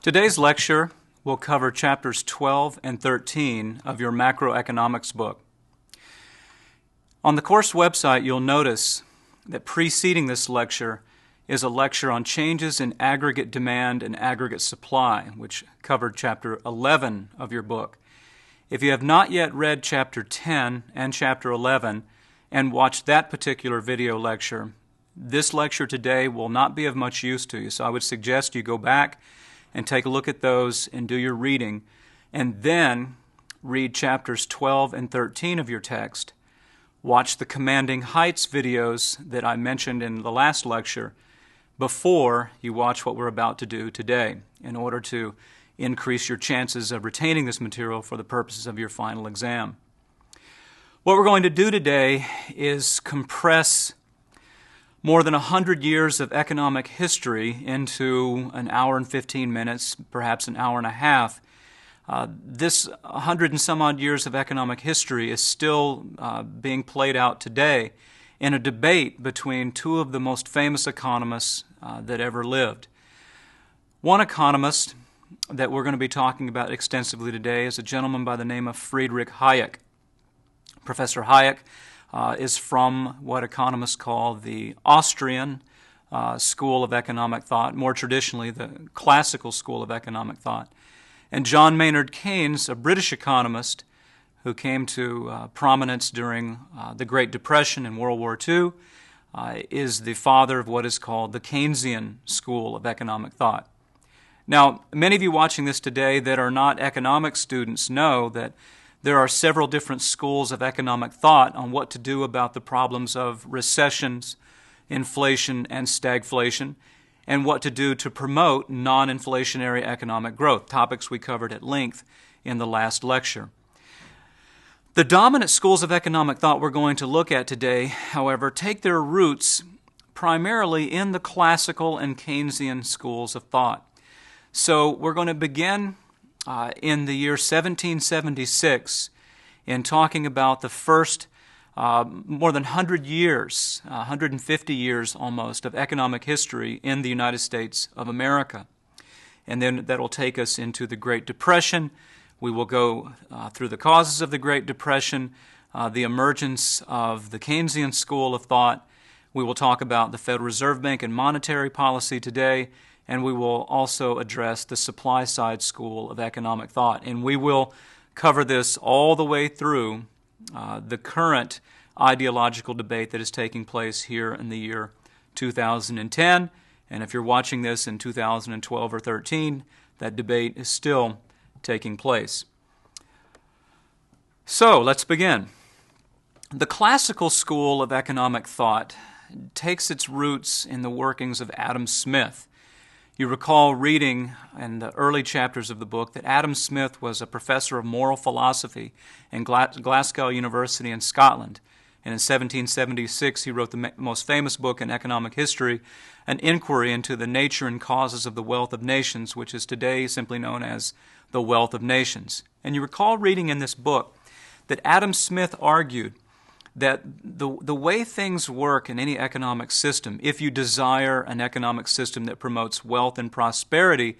Today's lecture will cover chapters 12 and 13 of your macroeconomics book. On the course website, you'll notice that preceding this lecture is a lecture on changes in aggregate demand and aggregate supply, which covered chapter 11 of your book. If you have not yet read chapter 10 and chapter 11 and watched that particular video lecture, this lecture today will not be of much use to you, so I would suggest you go back and take a look at those and do your reading, and then read chapters 12 and 13 of your text. Watch the Commanding Heights videos that I mentioned in the last lecture before you watch what we're about to do today in order to increase your chances of retaining this material for the purposes of your final exam. What we're going to do today is compress more than 100 years of economic history into an hour and 15 minutes, perhaps an hour and a half. This 100 and some odd years of economic history is still being played out today in a debate between two of the most famous economists that ever lived. One economist that we're going to be talking about extensively today is a gentleman by the name of Friedrich Hayek. Professor Hayek is from what economists call the Austrian school of economic thought, more traditionally the classical school of economic thought. And John Maynard Keynes, a British economist who came to prominence during the Great Depression and World War II, is the father of what is called the Keynesian school of economic thought. Now, many of you watching this today that are not economics students know that there are several different schools of economic thought on what to do about the problems of recessions, inflation, and stagflation, and what to do to promote non-inflationary economic growth, topics we covered at length in the last lecture. The dominant schools of economic thought we're going to look at today, however, take their roots primarily in the classical and Keynesian schools of thought. So we're going to begin in the year 1776 in talking about the first more than 100 years, 150 years almost, of economic history in the United States of America. And then that'll take us into the Great Depression. We will go through the causes of the Great Depression, the emergence of the Keynesian school of thought. We will talk about the Federal Reserve Bank and monetary policy today, and we will also address the supply side school of economic thought. And we will cover this all the way through the current ideological debate that is taking place here in the year 2010. And if you're watching this in 2012 or 13, that debate is still taking place. So let's begin. The classical school of economic thought takes its roots in the workings of Adam Smith. You recall reading in the early chapters of the book that Adam Smith was a professor of moral philosophy in Glasgow University in Scotland. And in 1776, he wrote the most famous book in economic history, An Inquiry into the Nature and Causes of the Wealth of Nations, which is today simply known as The Wealth of Nations. And you recall reading in this book that Adam Smith argued that the way things work in any economic system, if you desire an economic system that promotes wealth and prosperity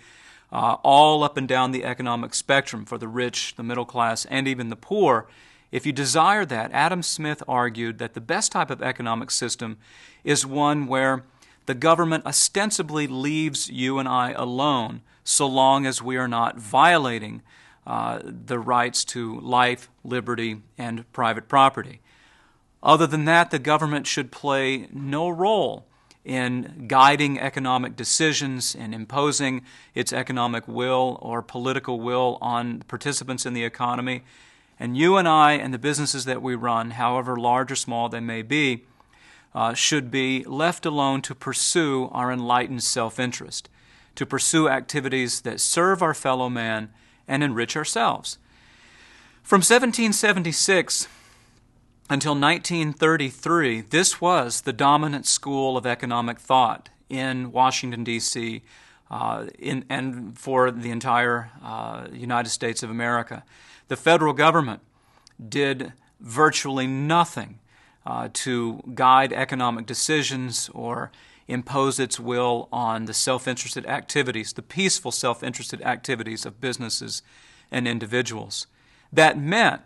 all up and down the economic spectrum for the rich, the middle class, and even the poor, if you desire that, Adam Smith argued that the best type of economic system is one where the government ostensibly leaves you and I alone so long as we are not violating the rights to life, liberty, and private property. Other than that, the government should play no role in guiding economic decisions and imposing its economic will or political will on participants in the economy. And you and I and the businesses that we run, however large or small they may be, should be left alone to pursue our enlightened self-interest, to pursue activities that serve our fellow man and enrich ourselves. From 1776 until 1933, this was the dominant school of economic thought in Washington, D.C., and for the entire United States of America. The federal government did virtually nothing to guide economic decisions or impose its will on the self-interested activities, the peaceful self-interested activities of businesses and individuals. That meant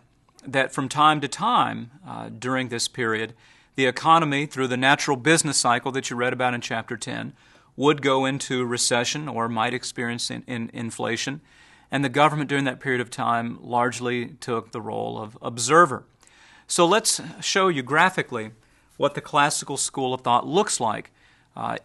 that from time to time during this period, the economy, through the natural business cycle that you read about in Chapter 10, would go into recession or might experience inflation, and the government during that period of time largely took the role of observer. So let's show you graphically what the classical school of thought looks like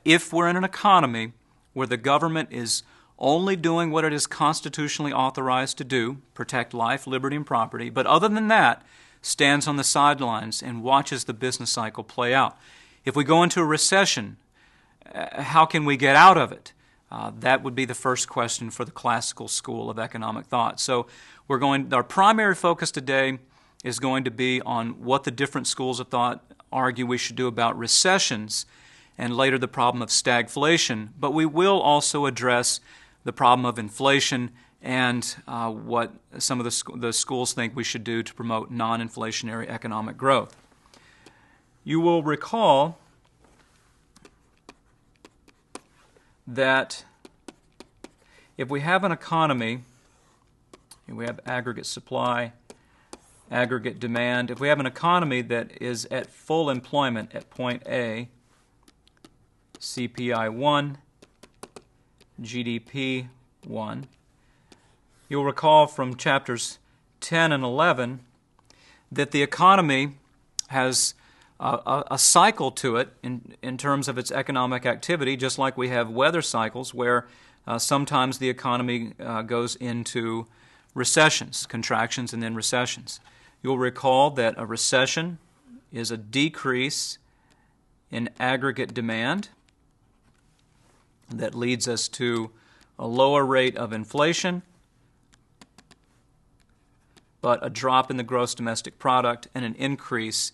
if we're in an economy where the government is only doing what it is constitutionally authorized to do, protect life, liberty, and property, but other than that, stands on the sidelines and watches the business cycle play out. If we go into a recession, how can we get out of it? That would be the first question for the classical school of economic thought. So our primary focus today is going to be on what the different schools of thought argue we should do about recessions, and later the problem of stagflation, but we will also address the problem of inflation and what some of the schools think we should do to promote non-inflationary economic growth. You will recall that if we have an economy, we have aggregate supply, aggregate demand, if we have an economy that is at full employment at point A, CPI 1, GDP 1. You'll recall from chapters 10 and 11 that the economy has a cycle to it in terms of its economic activity, just like we have weather cycles where sometimes the economy goes into recessions, contractions and then recessions. You'll recall that a recession is a decrease in aggregate demand that leads us to a lower rate of inflation, but a drop in the gross domestic product and an increase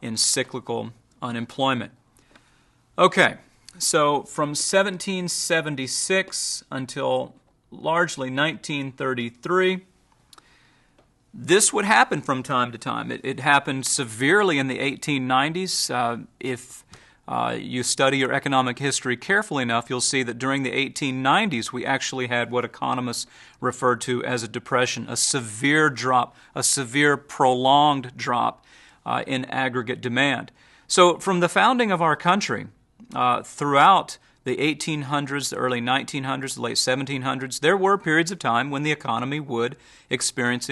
in cyclical unemployment. Okay, so from 1776 until largely 1933, this would happen from time to time. It happened severely in the 1890s. If you study your economic history carefully enough, you'll see that during the 1890s we actually had what economists referred to as a depression, a severe drop, a severe prolonged drop in aggregate demand. So from the founding of our country, throughout the 1800s, the early 1900s, the late 1700s, there were periods of time when the economy would experience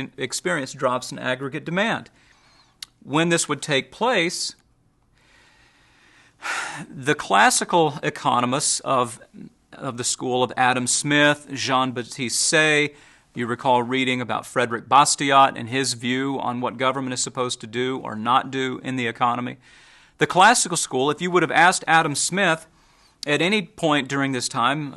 drops in aggregate demand. When this would take place, the classical economists of the school of Adam Smith, Jean-Baptiste Say, you recall reading about Frederick Bastiat and his view on what government is supposed to do or not do in the economy. The classical school, if you would have asked Adam Smith at any point during this time,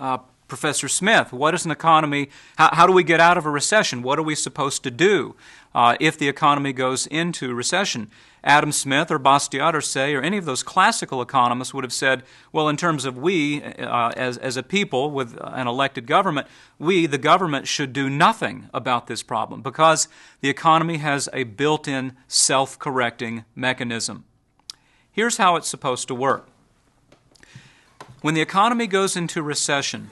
Professor Smith, what is an economy, how do we get out of a recession? What are we supposed to do if the economy goes into recession? Adam Smith or Bastiat or Say or any of those classical economists would have said, well, in terms of we, as a people with an elected government, we, the government, should do nothing about this problem because the economy has a built-in self-correcting mechanism. Here's how it's supposed to work. When the economy goes into recession,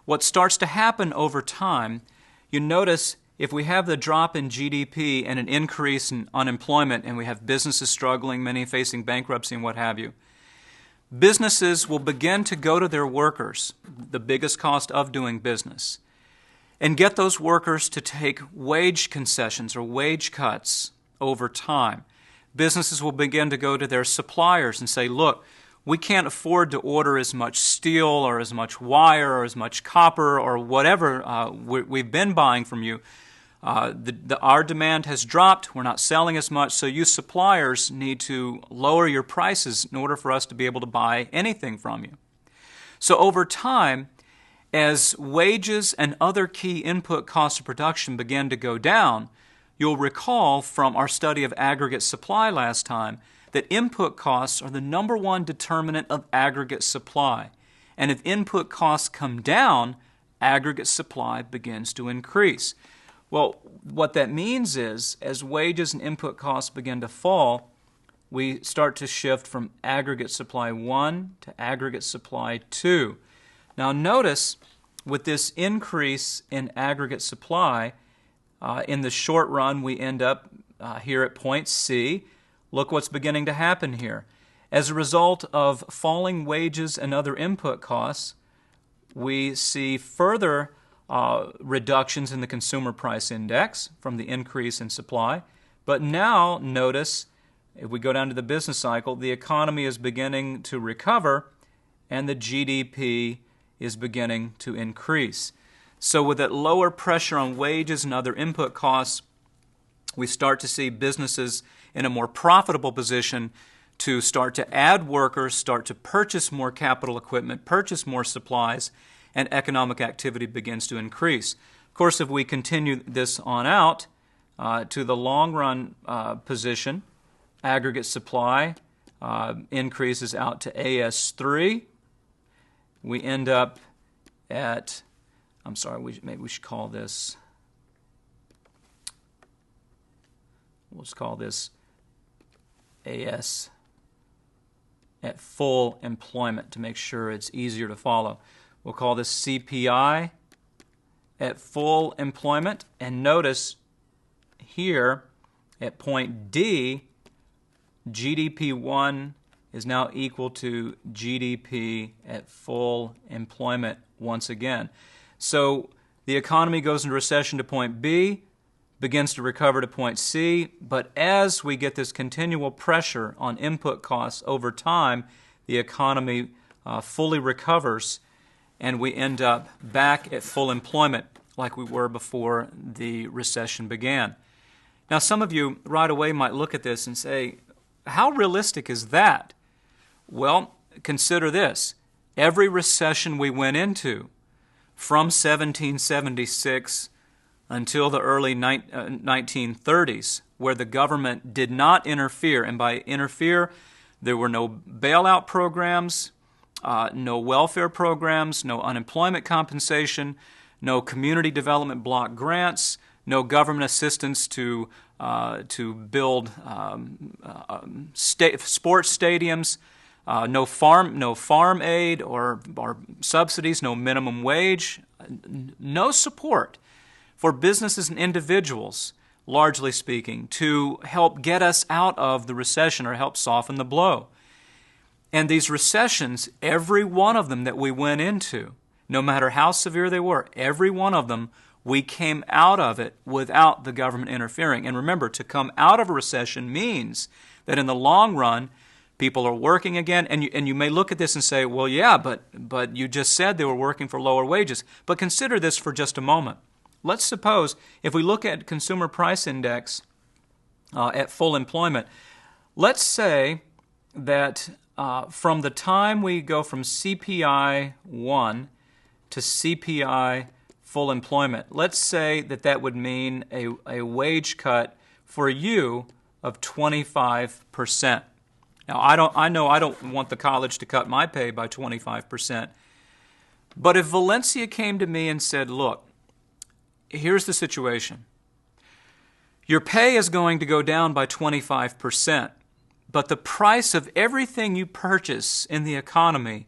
what starts to happen over time, you notice if we have the drop in GDP and an increase in unemployment and we have businesses struggling, many facing bankruptcy and what have you, businesses will begin to go to their workers, the biggest cost of doing business, and get those workers to take wage concessions or wage cuts over time. Businesses will begin to go to their suppliers and say, look, we can't afford to order as much steel or as much wire or as much copper or whatever we've been buying from you. Our demand has dropped. We're not selling as much, so you suppliers need to lower your prices in order for us to be able to buy anything from you. So over time, as wages and other key input costs of production begin to go down, you'll recall from our study of aggregate supply last time that input costs are the number one determinant of aggregate supply. And if input costs come down, aggregate supply begins to increase. Well, what that means is, as wages and input costs begin to fall, we start to shift from aggregate supply 1 to aggregate supply 2. Now notice, with this increase in aggregate supply, in the short run we end up here at point C. Look what's beginning to happen here. As a result of falling wages and other input costs, we see further reductions in the consumer price index from the increase in supply. But now notice, if we go down to the business cycle, the economy is beginning to recover and the GDP is beginning to increase. So with that lower pressure on wages and other input costs, we start to see businesses in a more profitable position to start to add workers, start to purchase more capital equipment, purchase more supplies, and economic activity begins to increase. Of course, if we continue this on out to the long run position, aggregate supply increases out to AS3. We end up at, maybe we should call this, let's call this AS at full employment to make sure it's easier to follow. We'll call this CPI at full employment, and notice here at point D, GDP1 is now equal to GDP at full employment once again. So the economy goes into recession to point B, begins to recover to point C, but as we get this continual pressure on input costs over time, the economy fully recovers and we end up back at full employment like we were before the recession began. Now, some of you right away might look at this and say, how realistic is that? Well, consider this. Every recession we went into from 1776 until the early 1930s, where the government did not interfere, and by interfere, there were no bailout programs, no welfare programs, no unemployment compensation, no community development block grants, no government assistance to build sports stadiums, no farm aid or subsidies, no minimum wage, no support for businesses and individuals, largely speaking, to help get us out of the recession or help soften the blow. And these recessions, every one of them that we went into, no matter how severe they were, every one of them, we came out of it without the government interfering. And remember, to come out of a recession means that in the long run, people are working again. And you may look at this and say, well, yeah, but you just said they were working for lower wages. But consider this for just a moment. Let's suppose, if we look at consumer price index at full employment, let's say that from the time we go from CPI 1 to CPI full employment, let's say that would mean a wage cut for you of 25%. Now, I know I don't want the college to cut my pay by 25%, but if Valencia came to me and said, look, here's the situation. Your pay is going to go down by 25%, but the price of everything you purchase in the economy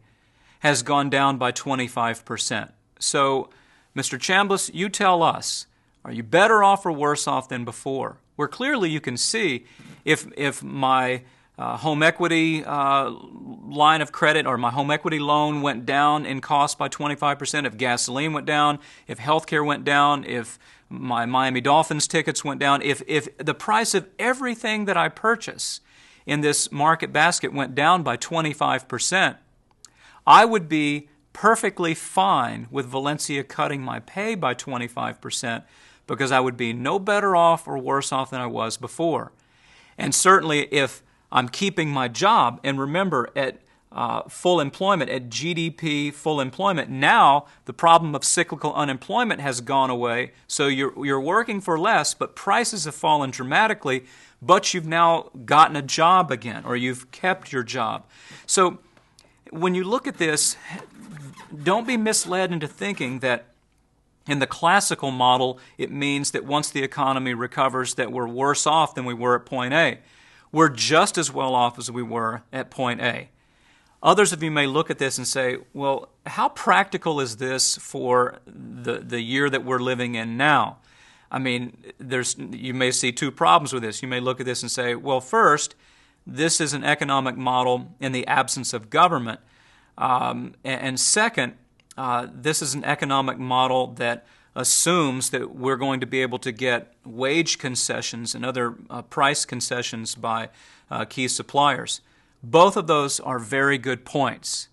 has gone down by 25%. So, Mr. Chambliss, you tell us, are you better off or worse off than before? Where clearly you can see if my home equity line of credit or my home equity loan went down in cost by 25%, if gasoline went down, if healthcare went down, if my Miami Dolphins tickets went down, if the price of everything that I purchase in this market basket went down by 25%, I would be perfectly fine with Valencia cutting my pay by 25% because I would be no better off or worse off than I was before. And certainly if I'm keeping my job, and remember at full employment, at GDP full employment, now the problem of cyclical unemployment has gone away, so you're working for less, but prices have fallen dramatically, but you've now gotten a job again, or you've kept your job. So when you look at this, don't be misled into thinking that in the classical model, it means that once the economy recovers that we're worse off than we were at point A. we're just as well off as we were at point A. Others of you may look at this and say, well, how practical is this for the year that we're living in now? I mean, you may see two problems with this. You may look at this and say, well, first, this is an economic model in the absence of government. And second, this is an economic model that assumes that we're going to be able to get wage concessions and other price concessions by key suppliers. Both of those are very good points.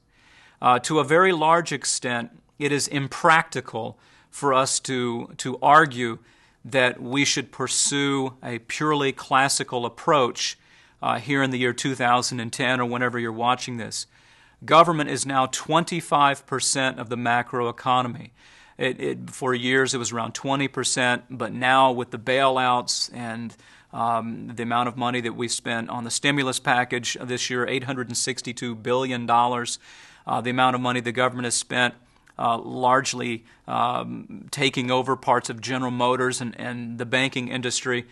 To a very large extent, it is impractical for us to argue that we should pursue a purely classical approach here in the year 2010 or whenever you're watching this. Government is now 25% of the macroeconomy. For years it was around 20%, but now with the bailouts and the amount of money that we spent on the stimulus package this year, $862 billion, the amount of money the government has spent largely taking over parts of General Motors and the banking industry.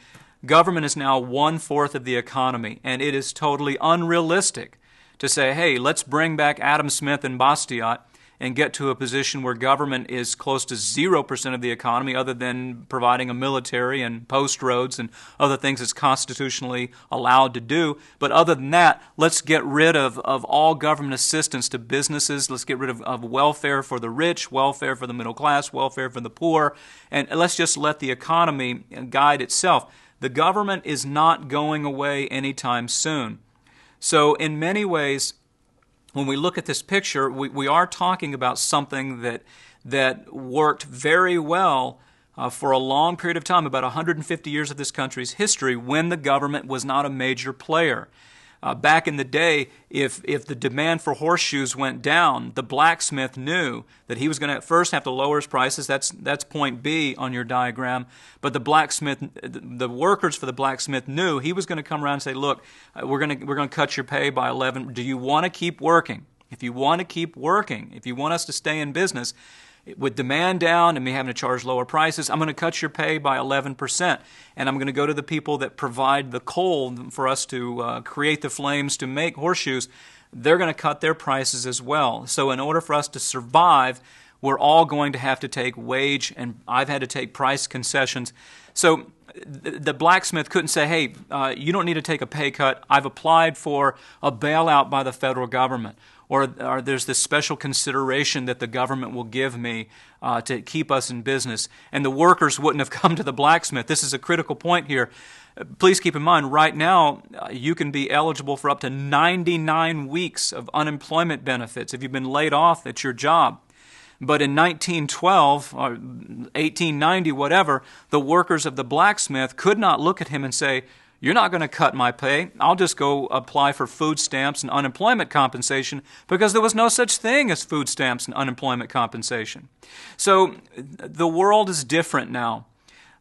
Government is now 1/4 of the economy, and it is totally unrealistic to say, hey, let's bring back Adam Smith and Bastiat and get to a position where government is close to 0% of the economy other than providing a military and post roads and other things it's constitutionally allowed to do. But other than that, let's get rid of all government assistance to businesses. Let's get rid of welfare for the rich, welfare for the middle class, welfare for the poor, and let's just let the economy guide itself. The government is not going away anytime soon. So in many ways, when we look at this picture, we are talking about something that worked very well for a long period of time, about 150 years of this country's history, when the government was not a major player. Back in the day, if the demand for horseshoes went down, the blacksmith knew that he was going to first have to lower his prices. That's point B on your diagram. But the workers for the blacksmith knew he was going to come around and say, "Look, we're going to cut your pay by 11. Do you want to keep working? If you want to keep working, if you want us to stay in business, with demand down and me having to charge lower prices, I'm going to cut your pay by 11%. And I'm going to go to the people that provide the coal for us to create the flames to make horseshoes. They're going to cut their prices as well. So in order for us to survive, we're all going to have to take wage, and I've had to take price concessions. So the blacksmith couldn't say, hey, you don't need to take a pay cut. I've applied for a bailout by the federal government. Or there's this special consideration that the government will give me to keep us in business. And the workers wouldn't have come to the blacksmith. This is a critical point here. Please keep in mind, right now, you can be eligible for up to 99 weeks of unemployment benefits if you've been laid off at your job. But in 1912 or 1890, whatever, the workers of the blacksmith could not look at him and say, you're not going to cut my pay. I'll just go apply for food stamps and unemployment compensation, because there was no such thing as food stamps and unemployment compensation. So the world is different now.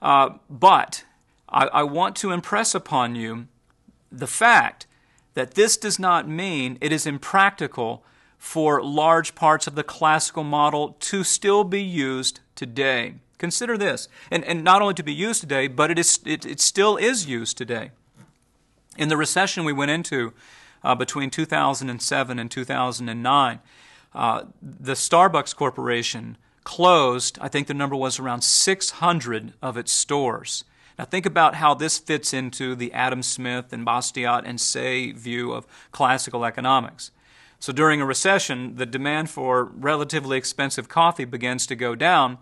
But I want to impress upon you the fact that this does not mean it is impractical for large parts of the classical model to still be used today. Consider this, and not only to be used today, but it still is used today. In the recession we went into between 2007 and 2009, the Starbucks Corporation closed, I think the number was around 600 of its stores. Now think about how this fits into the Adam Smith and Bastiat and Say view of classical economics. So during a recession, the demand for relatively expensive coffee begins to go down.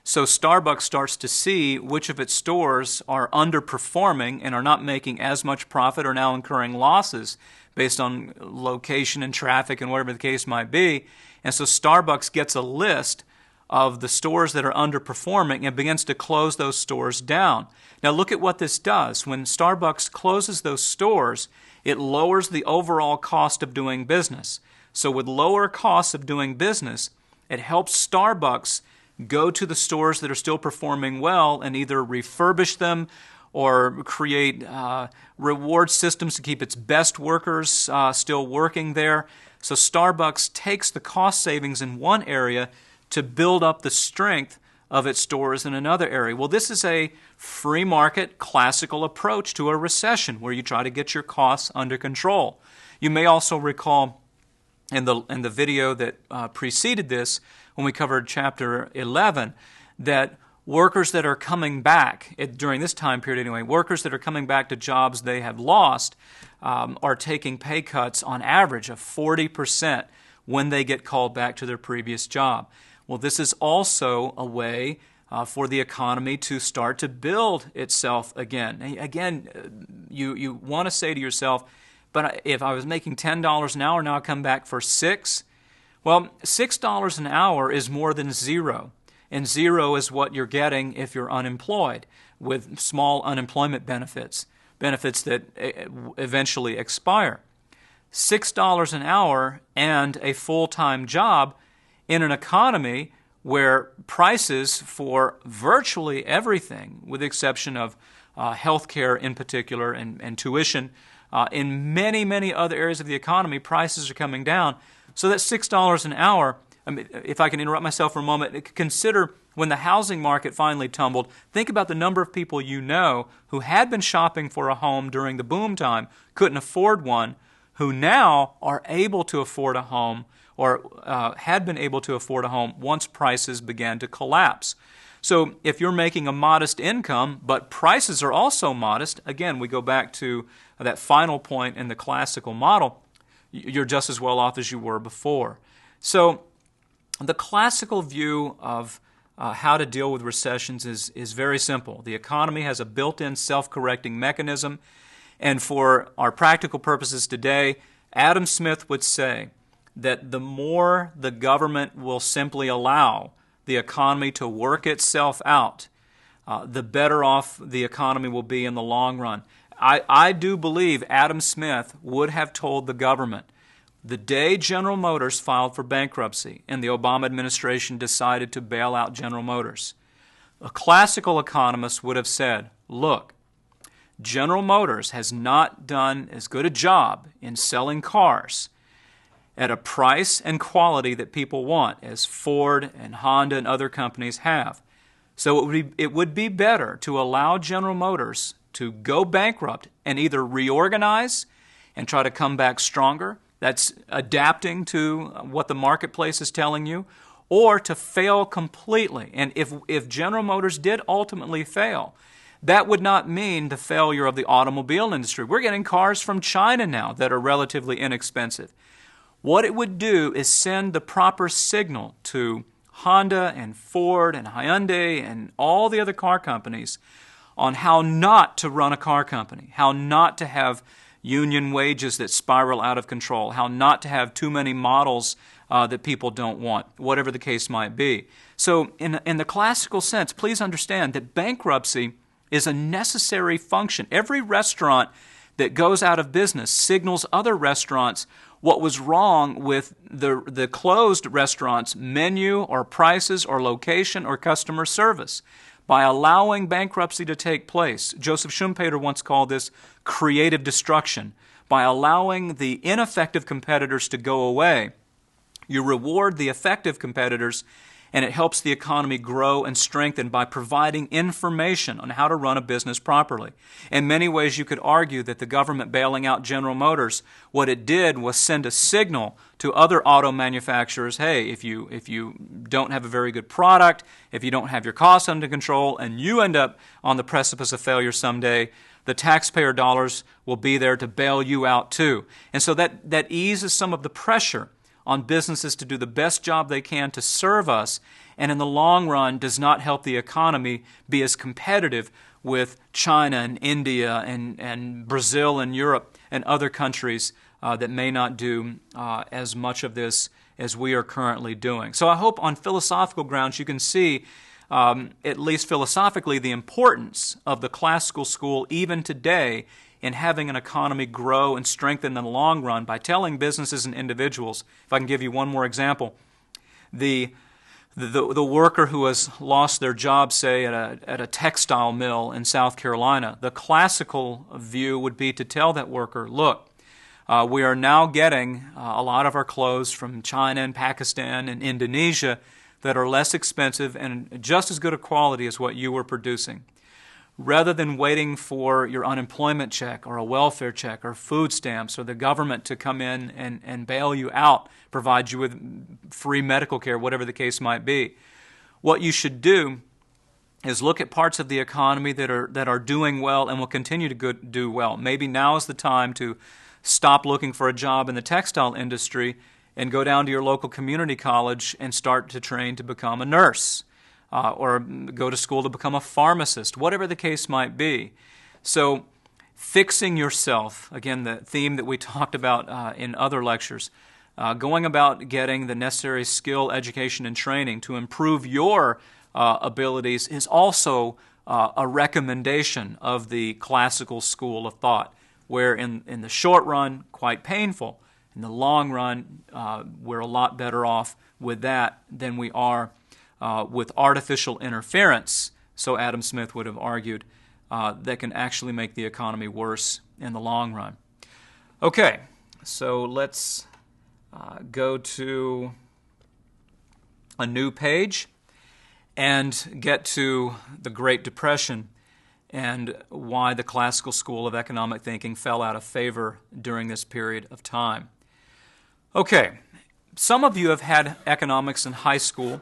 So Starbucks starts to see which of its stores are underperforming and are not making as much profit, or now incurring losses based on location and traffic and whatever the case might be. And so Starbucks gets a list of the stores that are underperforming and begins to close those stores down. Now look at what this does. When Starbucks closes those stores, it lowers the overall cost of doing business. So with lower costs of doing business, it helps Starbucks go to the stores that are still performing well and either refurbish them or create reward systems to keep its best workers still working there. So Starbucks takes the cost savings in one area to build up the strength of its stores in another area. Well, this is a free market classical approach to a recession where you try to get your costs under control. You may also recall in the video that preceded this, when we covered chapter 11, that workers that are coming back, during this time period anyway, workers that are coming back to jobs they have lost are taking pay cuts on average of 40% when they get called back to their previous job. Well, this is also a way for the economy to start to build itself again. Again, you want to say to yourself, but if I was making $10 an hour, now I come back for $6? Well, $6 an hour is more than zero. And zero is what you're getting if you're unemployed, with small unemployment benefits that eventually expire. $6 an hour and a full-time job in an economy where prices for virtually everything, with the exception of healthcare in particular and tuition, in many, many other areas of the economy, prices are coming down. So that $6 an hour, I mean, if I can interrupt myself for a moment, consider when the housing market finally tumbled, think about the number of people you know who had been shopping for a home during the boom time, couldn't afford one, who now are able to afford a home or had been able to afford a home once prices began to collapse. So if you're making a modest income, but prices are also modest, again, we go back to that final point in the classical model, you're just as well off as you were before. So the classical view of how to deal with recessions is very simple. The economy has a built-in self-correcting mechanism, and for our practical purposes today, Adam Smith would say that the more the government will simply allow the economy to work itself out, the better off the economy will be in the long run. I do believe Adam Smith would have told the government, the day General Motors filed for bankruptcy and the Obama administration decided to bail out General Motors, a classical economist would have said, look, General Motors has not done as good a job in selling cars at a price and quality that people want as Ford and Honda and other companies have. So it would be better to allow General Motors to go bankrupt and either reorganize and try to come back stronger, that's adapting to what the marketplace is telling you, or to fail completely. And if General Motors did ultimately fail, that would not mean the failure of the automobile industry. We're getting cars from China now that are relatively inexpensive. What it would do is send the proper signal to Honda and Ford and Hyundai and all the other car companies on how not to run a car company, how not to have union wages that spiral out of control, how not to have too many models that people don't want, whatever the case might be. So in the classical sense, please understand that bankruptcy is a necessary function. Every restaurant that goes out of business signals other restaurants what was wrong with the closed restaurant's menu or prices or location or customer service. By allowing bankruptcy to take place, Joseph Schumpeter once called this creative destruction. By allowing the ineffective competitors to go away, you reward the effective competitors, and it helps the economy grow and strengthen by providing information on how to run a business properly. In many ways, you could argue that the government bailing out General Motors, what it did was send a signal to other auto manufacturers, hey, if you don't have a very good product, if you don't have your costs under control, and you end up on the precipice of failure someday, the taxpayer dollars will be there to bail you out too. And so that eases some of the pressure on businesses to do the best job they can to serve us, and in the long run does not help the economy be as competitive with China and India and Brazil and Europe and other countries that may not do as much of this as we are currently doing. So I hope on philosophical grounds you can see, at least philosophically, the importance of the classical school even today in having an economy grow and strengthen in the long run by telling businesses and individuals. If I can give you one more example, the worker who has lost their job, say, at a textile mill in South Carolina, the classical view would be to tell that worker, look, we are now getting a lot of our clothes from China and Pakistan and Indonesia, that are less expensive and just as good a quality as what you were producing. Rather than waiting for your unemployment check or a welfare check or food stamps or the government to come in and bail you out, provide you with free medical care, whatever the case might be, what you should do is look at parts of the economy that are doing well and will continue to do well. Maybe now is the time to stop looking for a job in the textile industry and go down to your local community college and start to train to become a nurse. Or go to school to become a pharmacist, whatever the case might be. So fixing yourself, again, the theme that we talked about in other lectures, going about getting the necessary skill, education, and training to improve your abilities is also a recommendation of the classical school of thought, where in the short run, quite painful. In the long run, we're a lot better off with that than we are with artificial interference, so Adam Smith would have argued, that can actually make the economy worse in the long run. Okay, so let's go to a new page and get to the Great Depression and why the classical school of economic thinking fell out of favor during this period of time. Okay, some of you have had economics in high school,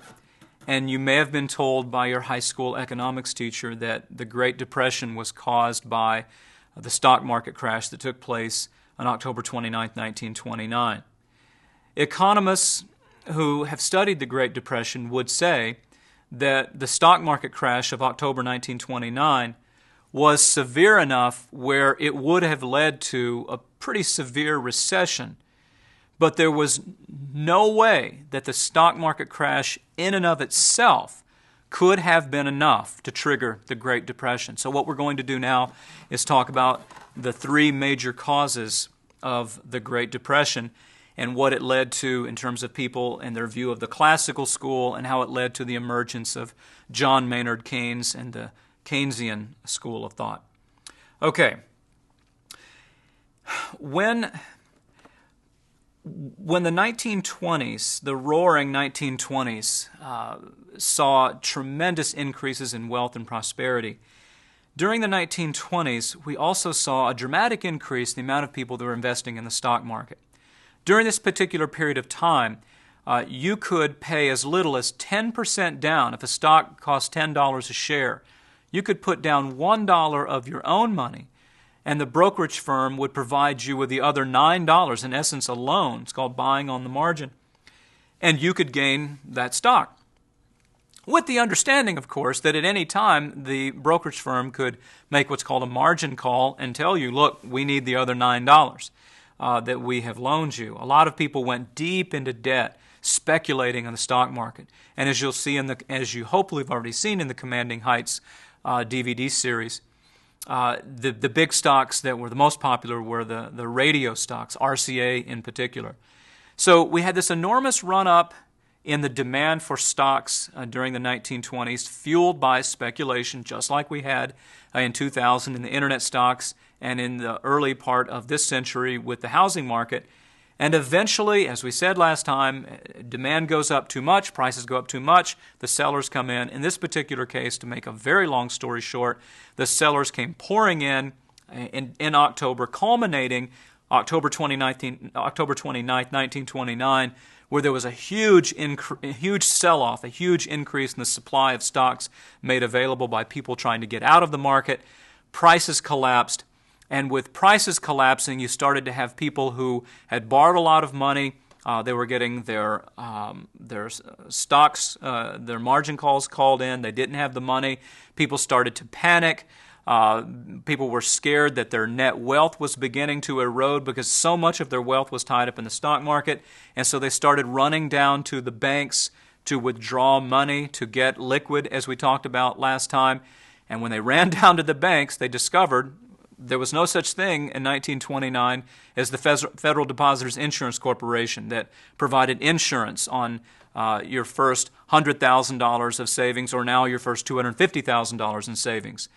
and you may have been told by your high school economics teacher that the Great Depression was caused by the stock market crash that took place on October 29, 1929. Economists who have studied the Great Depression would say that the stock market crash of October 1929 was severe enough where it would have led to a pretty severe recession. But there was no way that the stock market crash in and of itself could have been enough to trigger the Great Depression. So what we're going to do now is talk about the three major causes of the Great Depression and what it led to in terms of people and their view of the classical school and how it led to the emergence of John Maynard Keynes and the Keynesian school of thought. Okay. When the 1920s, the roaring 1920s, saw tremendous increases in wealth and prosperity, during the 1920s, we also saw a dramatic increase in the amount of people that were investing in the stock market. During this particular period of time, you could pay as little as 10% down. If a stock cost $10 a share, you could put down $1 of your own money, and the brokerage firm would provide you with the other $9, in essence a loan. It's called buying on the margin. And you could gain that stock. With the understanding, of course, that at any time the brokerage firm could make what's called a margin call and tell you, look, we need the other $9 that we have loaned you. A lot of people went deep into debt speculating on the stock market. And as you'll see, as you hopefully have already seen in the Commanding Heights DVD series, the big stocks that were the most popular were the radio stocks, RCA in particular. So we had this enormous run-up in the demand for stocks during the 1920s, fueled by speculation, just like we had in 2000 in the internet stocks and in the early part of this century with the housing market. And eventually, as we said last time, demand goes up too much, prices go up too much, the sellers come in. In this particular case, to make a very long story short, the sellers came pouring in October, culminating October 29, 1929, where there was a huge sell-off, a huge increase in the supply of stocks made available by people trying to get out of the market. Prices collapsed. And with prices collapsing, you started to have people who had borrowed a lot of money. They were getting their stocks, their margin calls called in. They didn't have the money. People started to panic. People were scared that their net wealth was beginning to erode because so much of their wealth was tied up in the stock market. And so they started running down to the banks to withdraw money, to get liquid, as we talked about last time. And when they ran down to the banks, they discovered there was no such thing in 1929 as the Federal Depositors Insurance Corporation that provided insurance on your first $100,000 of savings or now your first $250,000 in savings.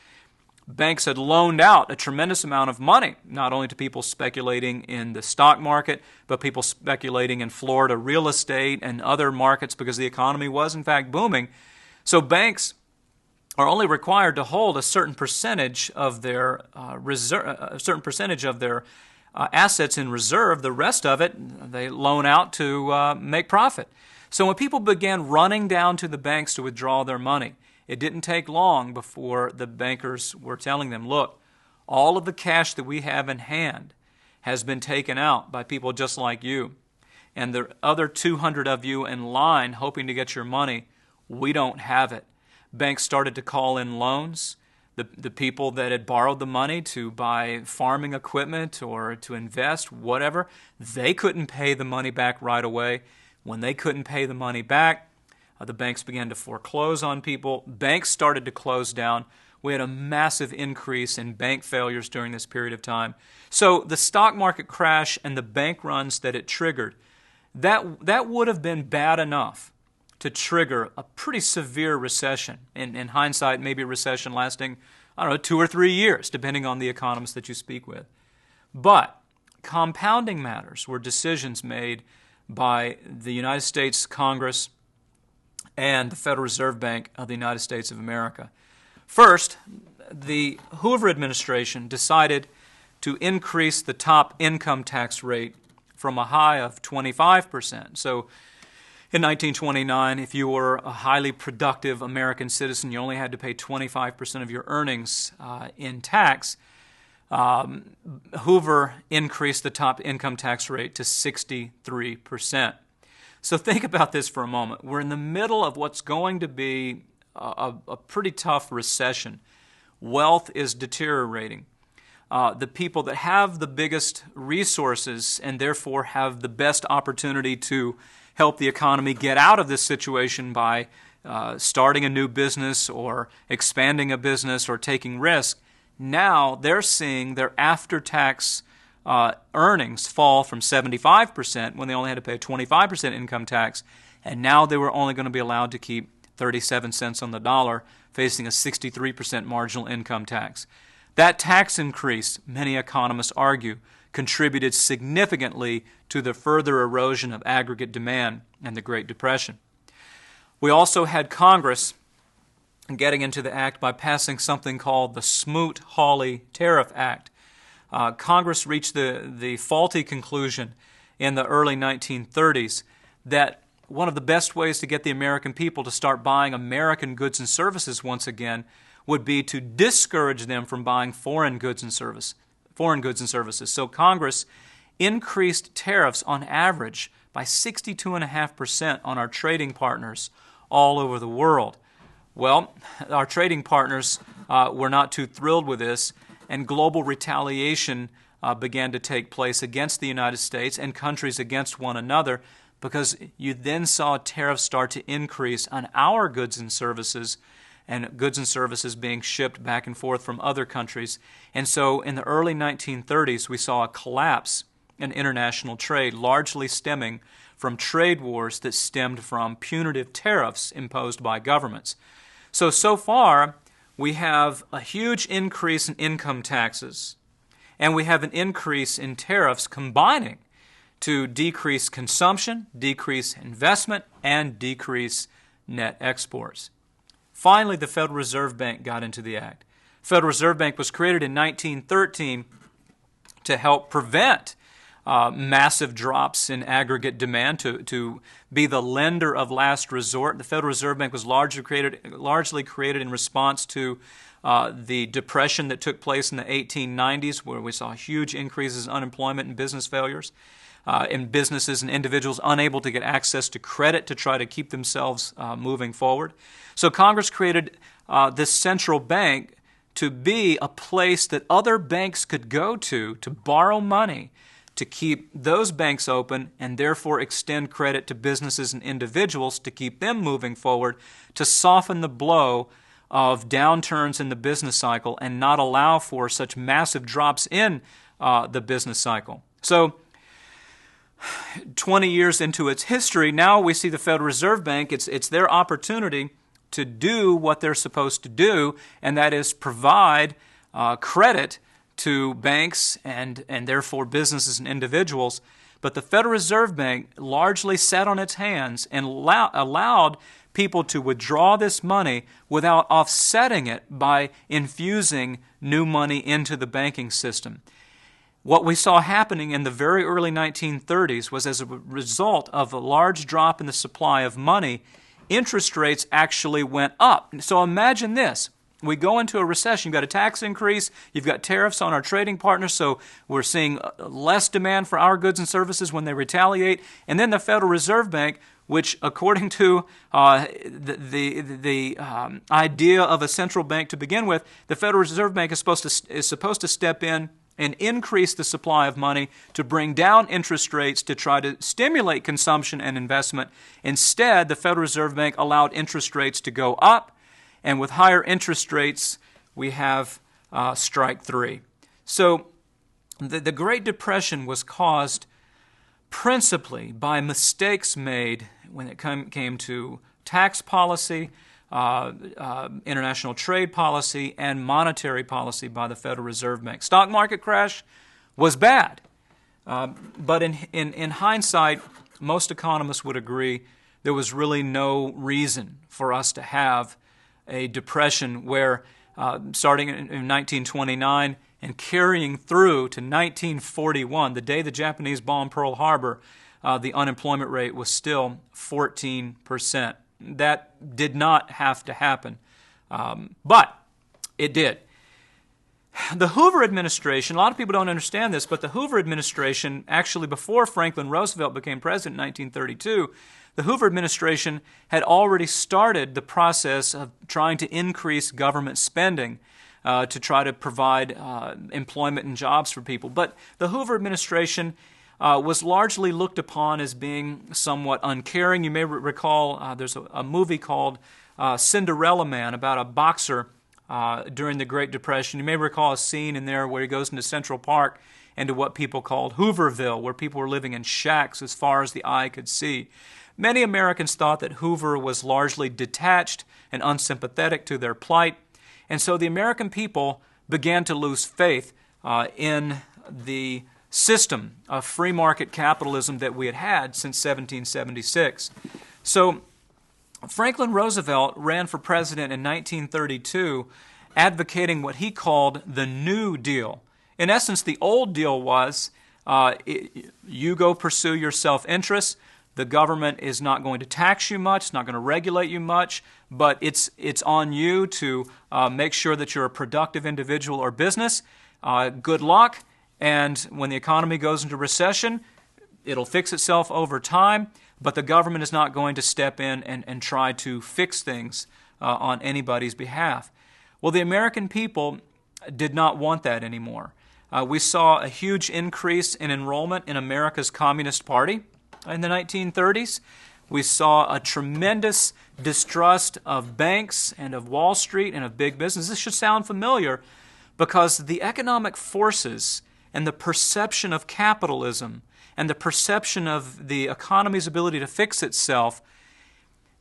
banks had loaned out a tremendous amount of money, not only to people speculating in the stock market, but people speculating in Florida real estate and other markets because the economy was in fact booming. So banks are only required to hold a certain percentage of their assets in reserve. The rest of it they loan out to make profit. So when people began running down to the banks to withdraw their money, it didn't take long before the bankers were telling them, look, all of the cash that we have in hand has been taken out by people just like you. And the other 200 of you in line hoping to get your money, we don't have it. Banks started to call in loans. The people that had borrowed the money to buy farming equipment or to invest, whatever, they couldn't pay the money back right away. When they couldn't pay the money back, the banks began to foreclose on people. Banks started to close down. We had a massive increase in bank failures during this period of time. So the stock market crash and the bank runs that it triggered, that would have been bad enough to trigger a pretty severe recession. In hindsight, maybe a recession lasting, 2 or 3 years, depending on the economists that you speak with. But compounding matters were decisions made by the United States Congress and the Federal Reserve Bank of the United States of America. First, the Hoover administration decided to increase the top income tax rate from a high of 25%. So in 1929, if you were a highly productive American citizen, you only had to pay 25% of your earnings in tax. Hoover increased the top income tax rate to 63%. So think about this for a moment. We're in the middle of what's going to be a pretty tough recession. Wealth is deteriorating. The people that have the biggest resources and therefore have the best opportunity to help the economy get out of this situation by starting a new business or expanding a business or taking risk, now they're seeing their after-tax earnings fall from 75% when they only had to pay 25% income tax, and now they were only going to be allowed to keep 37 cents on the dollar, facing a 63% marginal income tax. That tax increase, many economists argue, contributed significantly to the further erosion of aggregate demand and the Great Depression. We also had Congress getting into the act by passing something called the Smoot-Hawley Tariff Act. Congress reached the faulty conclusion in the early 1930s that one of the best ways to get the American people to start buying American goods and services once again would be to discourage them from buying foreign goods and services. So Congress increased tariffs on average by 62.5% on our trading partners all over the world. Well, our trading partners were not too thrilled with this, and global retaliation began to take place against the United States and countries against one another, because you then saw tariffs start to increase on our goods and services being shipped back and forth from other countries. And so in the early 1930s, we saw a collapse in international trade, largely stemming from trade wars that stemmed from punitive tariffs imposed by governments. So far, we have a huge increase in income taxes, and we have an increase in tariffs combining to decrease consumption, decrease investment, and decrease net exports. Finally, the Federal Reserve Bank got into the act. The Federal Reserve Bank was created in 1913 to help prevent massive drops in aggregate demand, to be the lender of last resort. The Federal Reserve Bank was largely created in response to the depression that took place in the 1890s, where we saw huge increases in unemployment and business failures, in businesses and individuals unable to get access to credit to try to keep themselves moving forward. So Congress created this central bank to be a place that other banks could go to borrow money, to keep those banks open and therefore extend credit to businesses and individuals to keep them moving forward, to soften the blow of downturns in the business cycle and not allow for such massive drops in the business cycle. So 20 years into its history, now we see the Federal Reserve Bank, it's their opportunity to do what they're supposed to do, and that is provide credit to banks and therefore businesses and individuals. But the Federal Reserve Bank largely sat on its hands and allowed people to withdraw this money without offsetting it by infusing new money into the banking system. What we saw happening in the very early 1930s was, as a result of a large drop in the supply of money, interest rates actually went up. So imagine this. We go into a recession, you've got a tax increase, you've got tariffs on our trading partners, so we're seeing less demand for our goods and services when they retaliate. And then the Federal Reserve Bank, which according to the idea of a central bank to begin with, the Federal Reserve Bank is supposed to step in and increase the supply of money to bring down interest rates to try to stimulate consumption and investment. Instead, the Federal Reserve Bank allowed interest rates to go up, and with higher interest rates, we have strike three. So the Great Depression was caused principally by mistakes made when it came to tax policy, international trade policy, and monetary policy by the Federal Reserve Bank. Stock market crash was bad, but in hindsight, most economists would agree there was really no reason for us to have a depression where, starting in 1929 and carrying through to 1941, the day the Japanese bombed Pearl Harbor, the unemployment rate was still 14%. That did not have to happen, but it did. The Hoover administration, a lot of people don't understand this, but the Hoover administration, actually before Franklin Roosevelt became president in 1932, the Hoover administration had already started the process of trying to increase government spending to try to provide employment and jobs for people. But the Hoover administration was largely looked upon as being somewhat uncaring. You may recall there's a movie called Cinderella Man about a boxer during the Great Depression. You may recall a scene in there where he goes into Central Park and to what people called Hooverville, where people were living in shacks as far as the eye could see. Many Americans thought that Hoover was largely detached and unsympathetic to their plight, and so the American people began to lose faith in the system of free market capitalism that we had had since 1776. So Franklin Roosevelt ran for president in 1932 advocating what he called the New Deal. In essence, the old deal was you go pursue your self-interest. The government is not going to tax you much, it's not going to regulate you much, but it's on you to make sure that you're a productive individual or business. Good luck, and when the economy goes into recession, it'll fix itself over time, but the government is not going to step in and try to fix things on anybody's behalf. Well, the American people did not want that anymore. We saw a huge increase in enrollment in America's Communist Party in the 1930s. We saw a tremendous distrust of banks and of Wall Street and of big business. This should sound familiar because the economic forces and the perception of capitalism and the perception of the economy's ability to fix itself,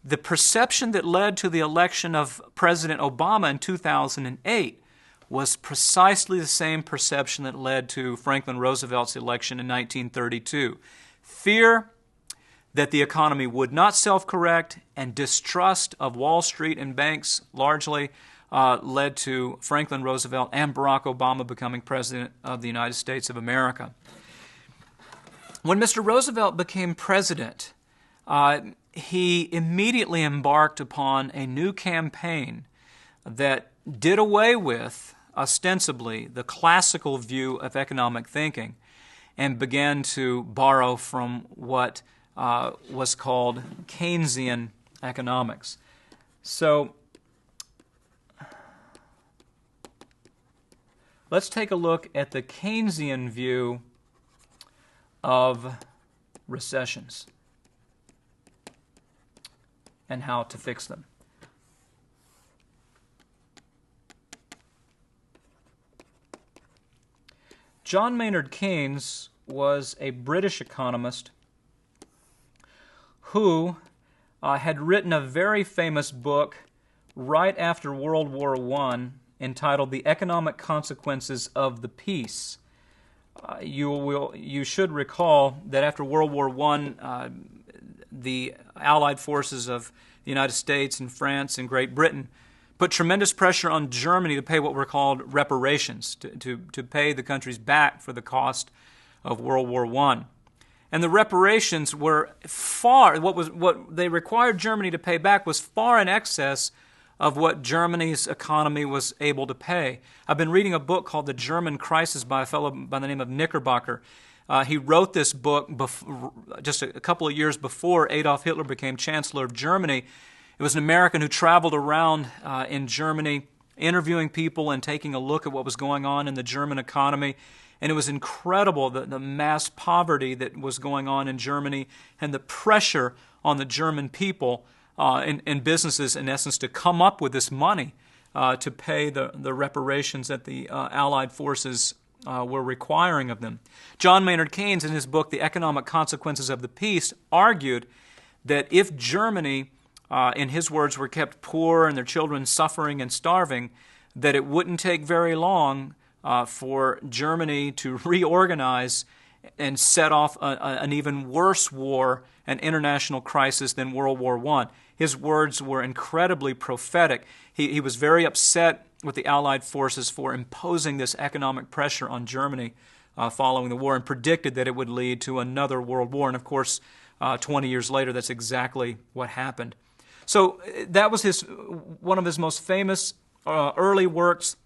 the perception that led to the election of President Obama in 2008 was precisely the same perception that led to Franklin Roosevelt's election in 1932. Fear that the economy would not self-correct and distrust of Wall Street and banks largely led to Franklin Roosevelt and Barack Obama becoming President of the United States of America. When Mr. Roosevelt became president, he immediately embarked upon a new campaign that did away with, ostensibly, the classical view of economic thinking and began to borrow from what was called Keynesian economics. So let's take a look at the Keynesian view of recessions and how to fix them. John Maynard Keynes was a British economist who had written a very famous book right after World War I entitled The Economic Consequences of the Peace. You should recall that after World War I, the Allied forces of the United States and France and Great Britain put tremendous pressure on Germany to pay what were called reparations, to pay the countries back for the cost of World War I. And the reparations were what they required Germany to pay back was far in excess of what Germany's economy was able to pay. I've been reading a book called The German Crisis by a fellow by the name of Knickerbocker. He wrote this book just a couple of years before Adolf Hitler became Chancellor of Germany. It was an American who traveled around in Germany, interviewing people and taking a look at what was going on in the German economy. And it was incredible, the mass poverty that was going on in Germany and the pressure on the German people and businesses, in essence, to come up with this money to pay the reparations that the Allied forces were requiring of them. John Maynard Keynes, in his book, The Economic Consequences of the Peace, argued that if Germany, in his words, were kept poor and their children suffering and starving, that it wouldn't take very long for Germany to reorganize and set off an even worse war, an international crisis than World War I. His words were incredibly prophetic. He was very upset with the Allied forces for imposing this economic pressure on Germany following the war, and predicted that it would lead to another world war. And of course, 20 years later, that's exactly what happened. So that was one of his most famous early works.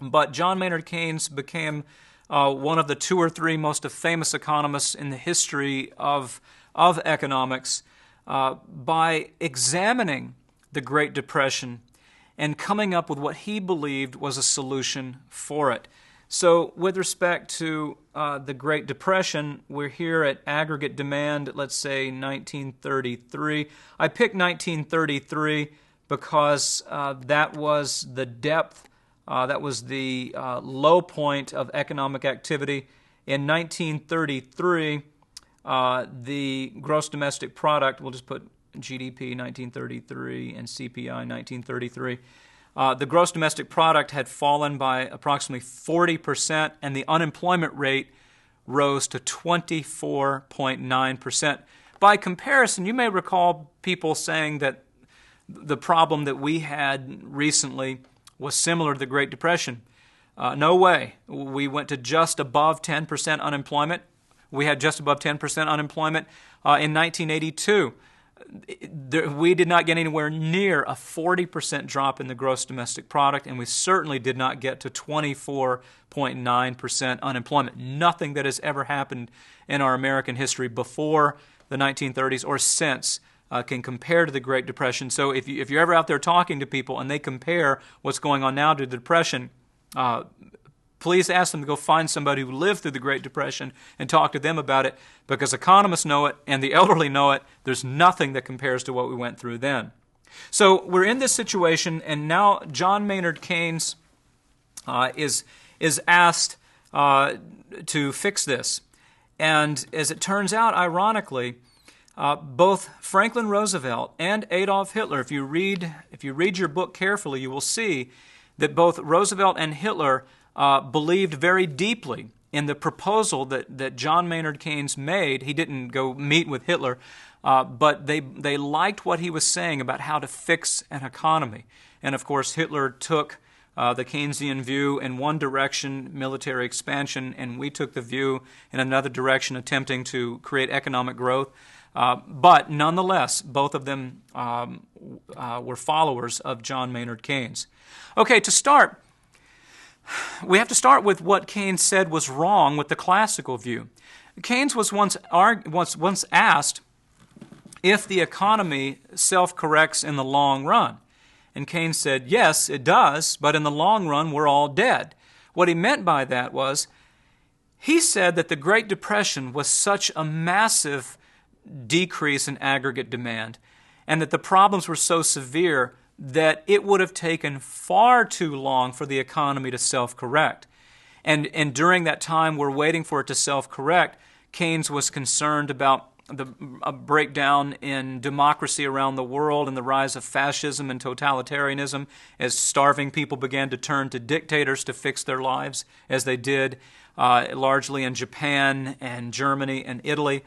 But John Maynard Keynes became one of the 2 or 3 most famous economists in the history of economics by examining the Great Depression and coming up with what he believed was a solution for it. So with respect to the Great Depression, we're here at aggregate demand, let's say 1933. I picked 1933 because that was the depth, that was the low point of economic activity. In 1933, the gross domestic product, we'll just put GDP 1933 and CPI 1933, the gross domestic product had fallen by approximately 40%, and the unemployment rate rose to 24.9%. By comparison, you may recall people saying that the problem that we had recently was similar to the Great Depression. No way. We went to just above 10% unemployment. We had just above 10% unemployment in 1982. We did not get anywhere near a 40% drop in the gross domestic product, and we certainly did not get to 24.9% unemployment. Nothing that has ever happened in our American history before the 1930s or since can compare to the Great Depression. So if you're ever out there talking to people and they compare what's going on now to the Depression, please ask them to go find somebody who lived through the Great Depression and talk to them about it, because economists know it and the elderly know it. There's nothing that compares to what we went through then. So we're in this situation, and now John Maynard Keynes is asked to fix this. And as it turns out, ironically, both Franklin Roosevelt and Adolf Hitler, if you read your book carefully, you will see that both Roosevelt and Hitler believed very deeply in the proposal that John Maynard Keynes made. He didn't go meet with Hitler, but they liked what he was saying about how to fix an economy. And of course, Hitler took the Keynesian view in one direction, military expansion, and we took the view in another direction, attempting to create economic growth. But nonetheless, both of them were followers of John Maynard Keynes. Okay, to start, we have to start with what Keynes said was wrong with the classical view. Keynes was once asked if the economy self-corrects in the long run. And Keynes said, yes, it does, but in the long run, we're all dead. What he meant by that was, he said that the Great Depression was such a massive decrease in aggregate demand, and that the problems were so severe that it would have taken far too long for the economy to self-correct. And during that time we're waiting for it to self-correct, Keynes was concerned about the breakdown in democracy around the world and the rise of fascism and totalitarianism as starving people began to turn to dictators to fix their lives, as they did largely in Japan and Germany and Italy.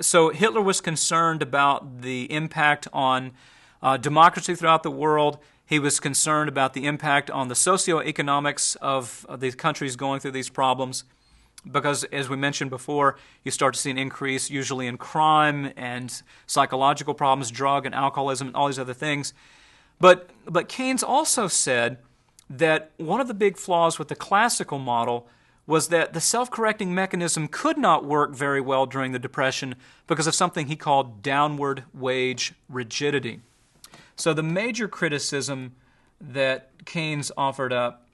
So Hitler was concerned about the impact on democracy throughout the world. He was concerned about the impact on the socioeconomics of the countries going through these problems, because, as we mentioned before, you start to see an increase usually in crime and psychological problems, drug and alcoholism, and all these other things. But Keynes also said that one of the big flaws with the classical model was that the self-correcting mechanism could not work very well during the Depression because of something he called downward wage rigidity. So the major criticism that Keynes offered up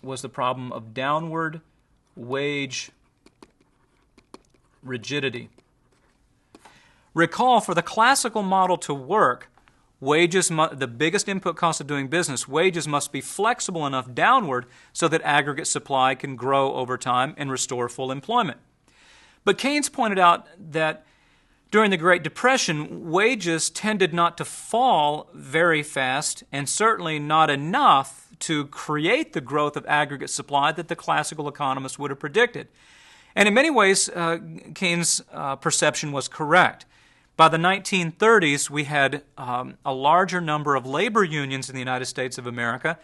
was the problem of downward wage rigidity. Recall, for the classical model to work, the biggest input cost of doing business, wages must be flexible enough downward so that aggregate supply can grow over time and restore full employment. But Keynes pointed out that during the Great Depression, wages tended not to fall very fast, and certainly not enough to create the growth of aggregate supply that the classical economists would have predicted. And in many ways, Keynes' perception was correct. By the 1930s, we had a larger number of labor unions in the United States of America,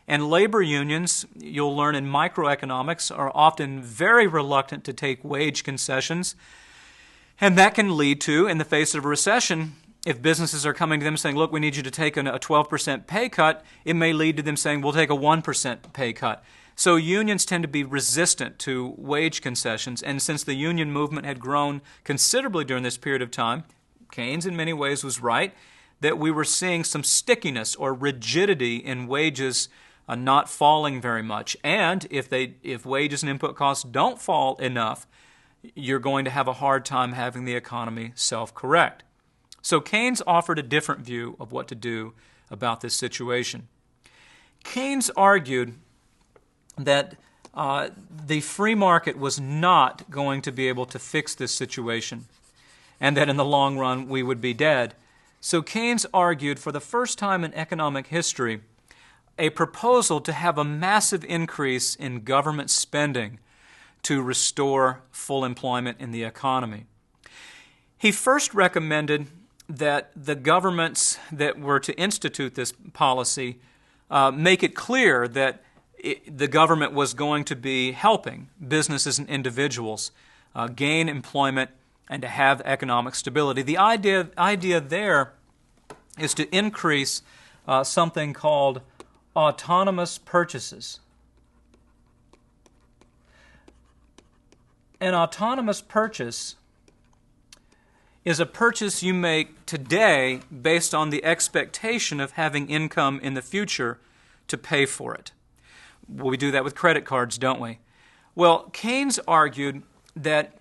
and labor unions, you'll learn in microeconomics, are often very reluctant to take wage concessions. And that can lead to, in the face of a recession, if businesses are coming to them saying, look, we need you to take a 12% pay cut, it may lead to them saying, we'll take a 1% pay cut. So unions tend to be resistant to wage concessions. And since the union movement had grown considerably during this period of time, Keynes in many ways was right that we were seeing some stickiness or rigidity in wages not falling very much. And if wages and input costs don't fall enough, you're going to have a hard time having the economy self-correct. So Keynes offered a different view of what to do about this situation. Keynes argued that the free market was not going to be able to fix this situation, and that in the long run we would be dead. So Keynes argued, for the first time in economic history, a proposal to have a massive increase in government spending to restore full employment in the economy. He first recommended that the governments that were to institute this policy make it clear that the government was going to be helping businesses and individuals gain employment and to have economic stability. The idea there is to increase something called autonomous purchases. An autonomous purchase is a purchase you make today based on the expectation of having income in the future to pay for it. We do that with credit cards, don't we? Well, Keynes argued that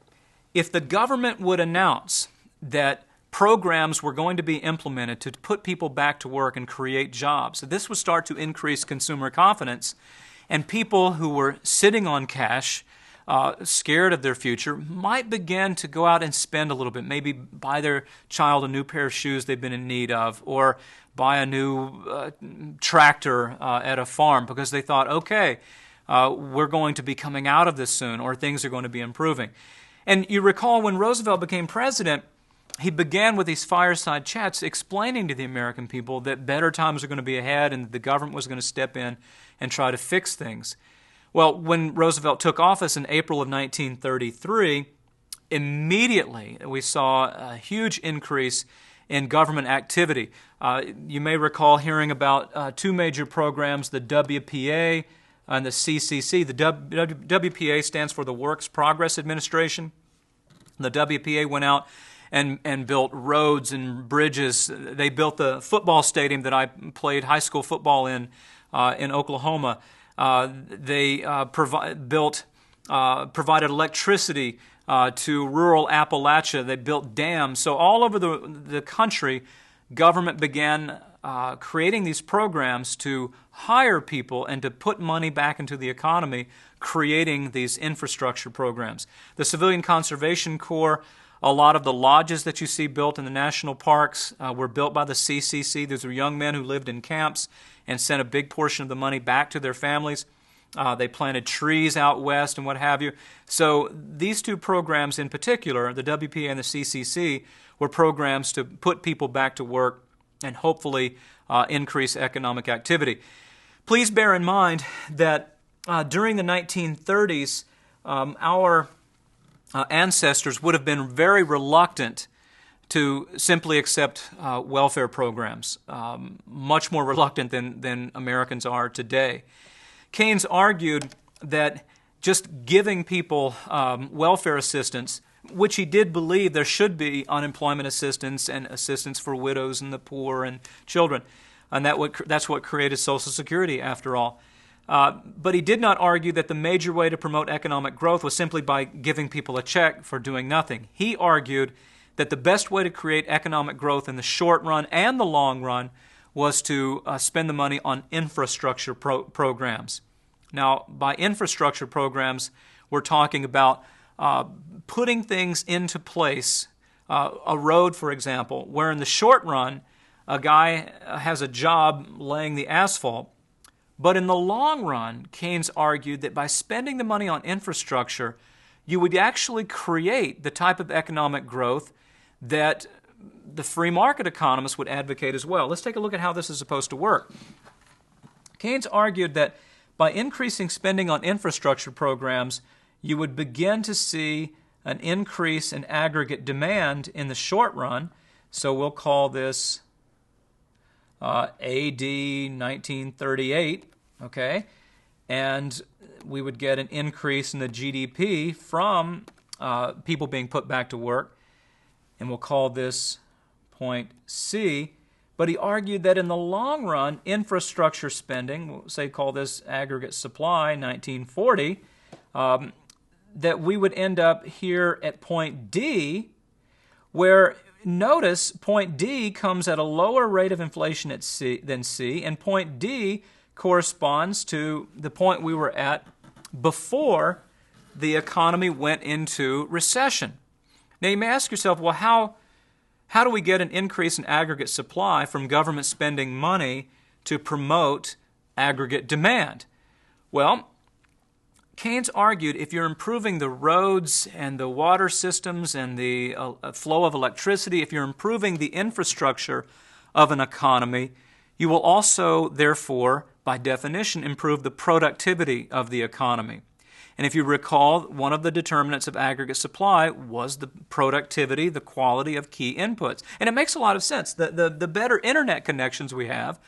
if the government would announce that programs were going to be implemented to put people back to work and create jobs, this would start to increase consumer confidence, and people who were sitting on cash, scared of their future, might begin to go out and spend a little bit, maybe buy their child a new pair of shoes they've been in need of, or buy a new tractor at a farm because they thought, okay, we're going to be coming out of this soon, or things are going to be improving. And you recall when Roosevelt became president, he began with these fireside chats explaining to the American people that better times are going to be ahead and the government was going to step in and try to fix things. Well, when Roosevelt took office in April of 1933, immediately we saw a huge increase in government activity. You may recall hearing about two major programs, the WPA and the CCC. The WPA stands for the Works Progress Administration. The WPA went out and built roads and bridges. They built the football stadium that I played high school football in Oklahoma. They provided electricity to rural Appalachia. They built dams. So all over the country, government began creating these programs to hire people and to put money back into the economy, creating these infrastructure programs. The Civilian Conservation Corps A lot of the lodges that you see built in the national parks were built by the CCC. These were young men who lived in camps and sent a big portion of the money back to their families. They planted trees out west and what have you. So these two programs in particular, the WPA and the CCC, were programs to put people back to work and hopefully increase economic activity. Please bear in mind that during the 1930s, our ancestors would have been very reluctant to simply accept welfare programs, much more reluctant than Americans are today. Keynes argued that just giving people welfare assistance, which he did believe there should be unemployment assistance and assistance for widows and the poor and children, and that's what created Social Security after all. But he did not argue that the major way to promote economic growth was simply by giving people a check for doing nothing. He argued that the best way to create economic growth in the short run and the long run was to spend the money on infrastructure programs. Now, by infrastructure programs, we're talking about putting things into place, a road, for example, where in the short run, a guy has a job laying the asphalt. But in the long run, Keynes argued that by spending the money on infrastructure, you would actually create the type of economic growth that the free market economists would advocate as well. Let's take a look at how this is supposed to work. Keynes argued that by increasing spending on infrastructure programs, you would begin to see an increase in aggregate demand in the short run. So we'll call this AD 1938, okay? And we would get an increase in the GDP from people being put back to work, and we'll call this point C. But he argued that in the long run, infrastructure spending, we'll say call this aggregate supply, 1940, that we would end up here at point D, where notice point D comes at a lower rate of inflation than C, and point D corresponds to the point we were at before the economy went into recession. Now you may ask yourself, well, how do we get an increase in aggregate supply from government spending money to promote aggregate demand? Well, Keynes argued if you're improving the roads and the water systems and the flow of electricity, if you're improving the infrastructure of an economy, you will also, therefore, by definition, improve the productivity of the economy. And if you recall, one of the determinants of aggregate supply was the productivity, the quality of key inputs. And it makes a lot of sense. The better internet connections we have,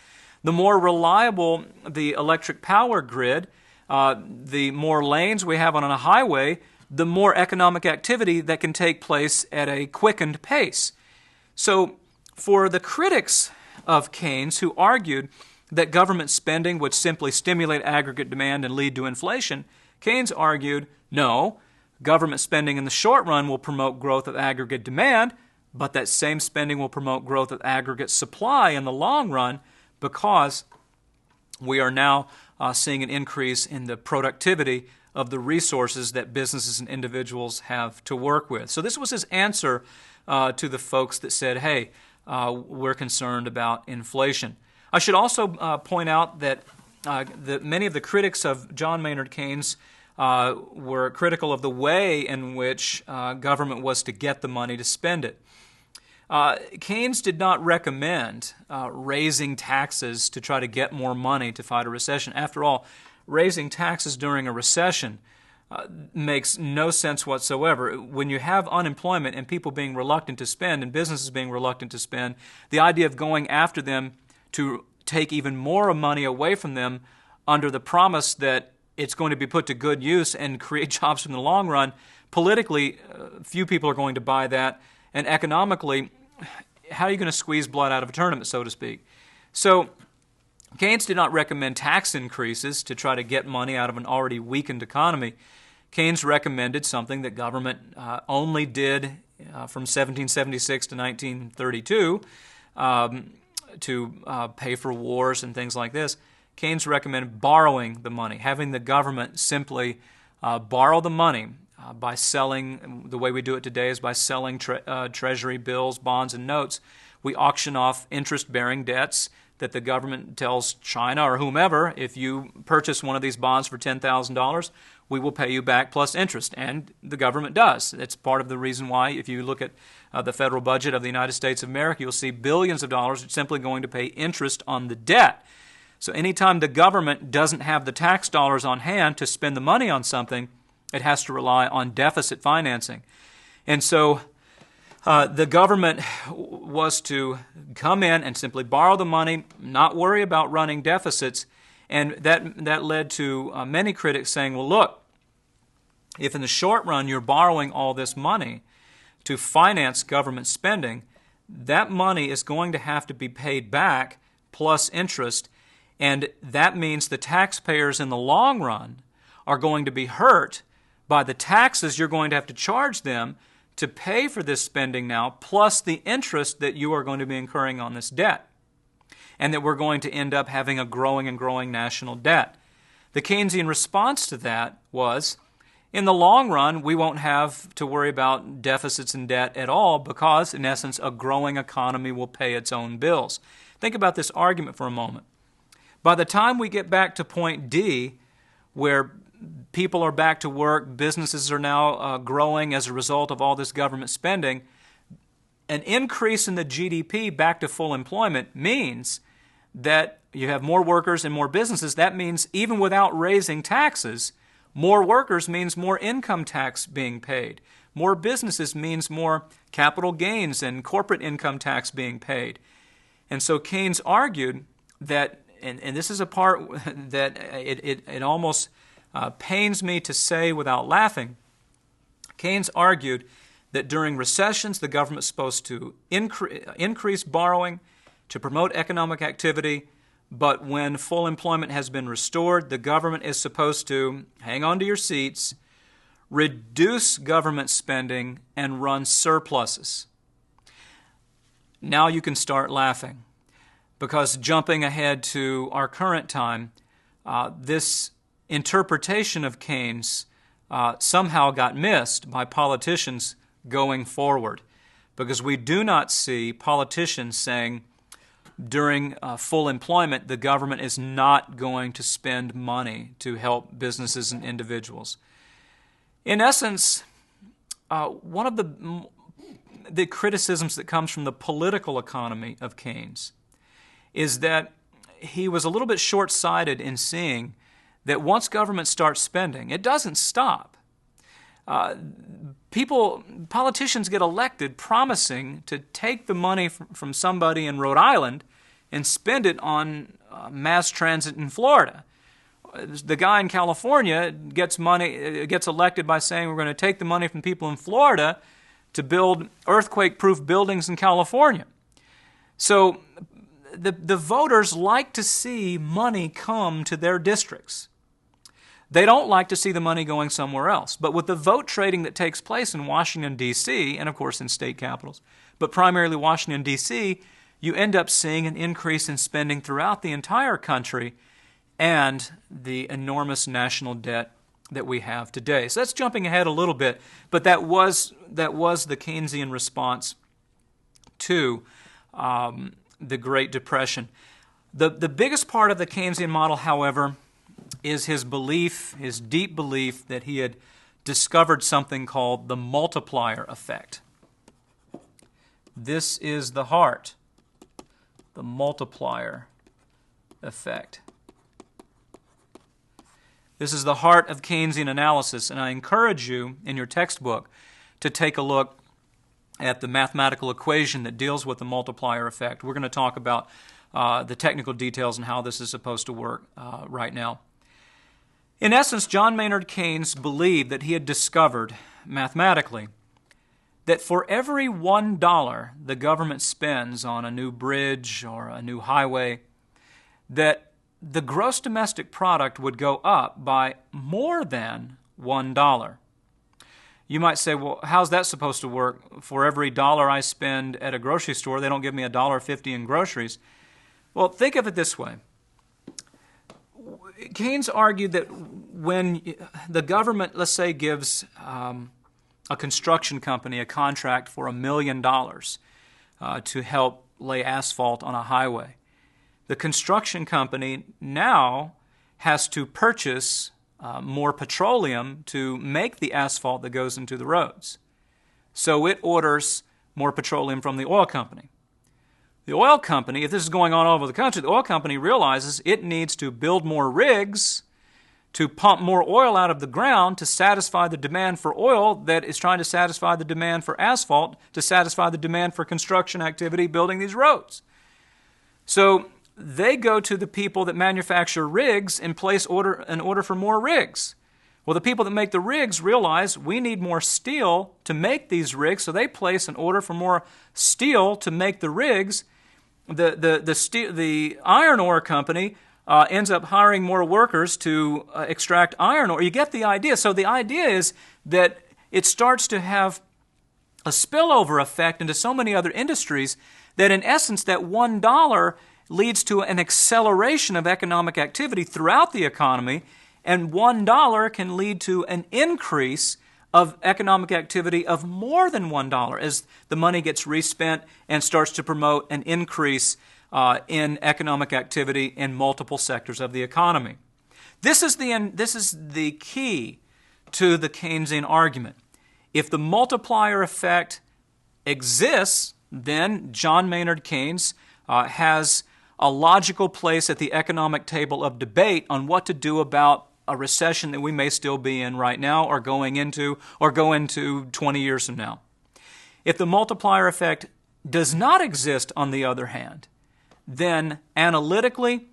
the more reliable the electric power grid, the more lanes we have on a highway, the more economic activity that can take place at a quickened pace. So for the critics of Keynes who argued that government spending would simply stimulate aggregate demand and lead to inflation, Keynes argued, no, government spending in the short run will promote growth of aggregate demand, but that same spending will promote growth of aggregate supply in the long run because we are now seeing an increase in the productivity of the resources that businesses and individuals have to work with. So this was his answer to the folks that said, hey, we're concerned about inflation. I should also point out that many of the critics of John Maynard Keynes were critical of the way in which government was to get the money to spend it. Keynes did not recommend raising taxes to try to get more money to fight a recession. After all, raising taxes during a recession makes no sense whatsoever. When you have unemployment and people being reluctant to spend and businesses being reluctant to spend, the idea of going after them to take even more money away from them under the promise that it's going to be put to good use and create jobs in the long run, politically, few people are going to buy that. And economically, how are you going to squeeze blood out of a turnip, so to speak? So Keynes did not recommend tax increases to try to get money out of an already weakened economy. Keynes recommended something that government only did from 1776 to 1932 to pay for wars and things like this. Keynes recommended borrowing the money, having the government simply borrow the money by selling, the way we do it today is by selling treasury bills, bonds, and notes. We auction off interest-bearing debts that the government tells China or whomever, if you purchase one of these bonds for $10,000, we will pay you back plus interest. And the government does. It's part of the reason why, if you look at the federal budget of the United States of America, you'll see billions of dollars simply going to pay interest on the debt. So anytime the government doesn't have the tax dollars on hand to spend the money on something, it has to rely on deficit financing. And so the government was to come in and simply borrow the money, not worry about running deficits, and that led to many critics saying, well, look, if in the short run you're borrowing all this money to finance government spending, that money is going to have to be paid back plus interest, and that means the taxpayers in the long run are going to be hurt by the taxes you're going to have to charge them to pay for this spending now, plus the interest that you are going to be incurring on this debt, and that we're going to end up having a growing and growing national debt. The Keynesian response to that was, in the long run, we won't have to worry about deficits and debt at all because, in essence, a growing economy will pay its own bills. Think about this argument for a moment. By the time we get back to point D, where people are back to work, businesses are now growing as a result of all this government spending, an increase in the GDP back to full employment means that you have more workers and more businesses. That means even without raising taxes, more workers means more income tax being paid. More businesses means more capital gains and corporate income tax being paid. And so Keynes argued that, and this is a part that it almost pains me to say without laughing, Keynes argued that during recessions the government's supposed to increase borrowing to promote economic activity, but when full employment has been restored, the government is supposed to, hang on to your seats, reduce government spending and run surpluses. Now you can start laughing, because jumping ahead to our current time, this interpretation of Keynes somehow got missed by politicians going forward, because we do not see politicians saying during full employment the government is not going to spend money to help businesses and individuals. In essence, one of the criticisms that comes from the political economy of Keynes is that he was a little bit short-sighted in seeing that once government starts spending, it doesn't stop. Politicians get elected promising to take the money from somebody in Rhode Island and spend it on mass transit in Florida. The guy in California gets elected by saying we're going to take the money from people in Florida to build earthquake-proof buildings in California. So the voters like to see money come to their districts. They don't like to see the money going somewhere else. But with the vote trading that takes place in Washington, D.C., and of course in state capitals, but primarily Washington, D.C., you end up seeing an increase in spending throughout the entire country and the enormous national debt that we have today. So that's jumping ahead a little bit, but that was the Keynesian response to the Great Depression. The biggest part of the Keynesian model, however, is his deep belief that he had discovered something called the multiplier effect. This is the heart, the multiplier effect. This is the heart of Keynesian analysis, and I encourage you in your textbook to take a look at the mathematical equation that deals with the multiplier effect. We're going to talk about the technical details and how this is supposed to work right now. In essence, John Maynard Keynes believed that he had discovered mathematically that for every $1 the government spends on a new bridge or a new highway, that the gross domestic product would go up by more than $1. You might say, well, how's that supposed to work? For every dollar I spend at a grocery store, they don't give me $1.50 in groceries. Well, think of it this way. Keynes argued that when the government, let's say, gives a construction company a contract for $1 million to help lay asphalt on a highway, the construction company now has to purchase more petroleum to make the asphalt that goes into the roads. So it orders more petroleum from the oil company. The oil company, if this is going on all over the country, the oil company realizes it needs to build more rigs to pump more oil out of the ground to satisfy the demand for oil that is trying to satisfy the demand for asphalt, to satisfy the demand for construction activity building these roads. So they go to the people that manufacture rigs and place an order for more rigs. Well, the people that make the rigs realize we need more steel to make these rigs, so they place an order for more steel to make the rigs. The iron ore company ends up hiring more workers to extract iron ore. You get the idea. So the idea is that it starts to have a spillover effect into so many other industries that in essence that $1 leads to an acceleration of economic activity throughout the economy, and $1 can lead to an increase of economic activity of more than $1 as the money gets respent and starts to promote an increase in economic activity in multiple sectors of the economy. This is the key to the Keynesian argument. If the multiplier effect exists, then John Maynard Keynes has a logical place at the economic table of debate on what to do about a recession that we may still be in right now or go into 20 years from now. If the multiplier effect does not exist, on the other hand, then analytically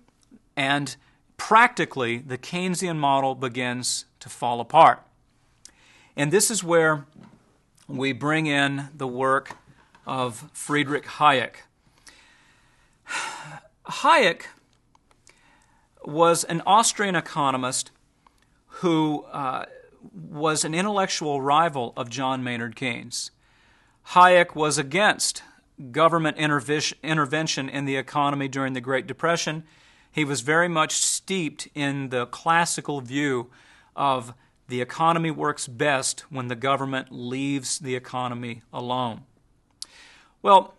and practically the Keynesian model begins to fall apart. And this is where we bring in the work of Friedrich Hayek. Hayek was an Austrian economist who was an intellectual rival of John Maynard Keynes. Hayek was against government intervention in the economy during the Great Depression. He was very much steeped in the classical view of the economy works best when the government leaves the economy alone. Well,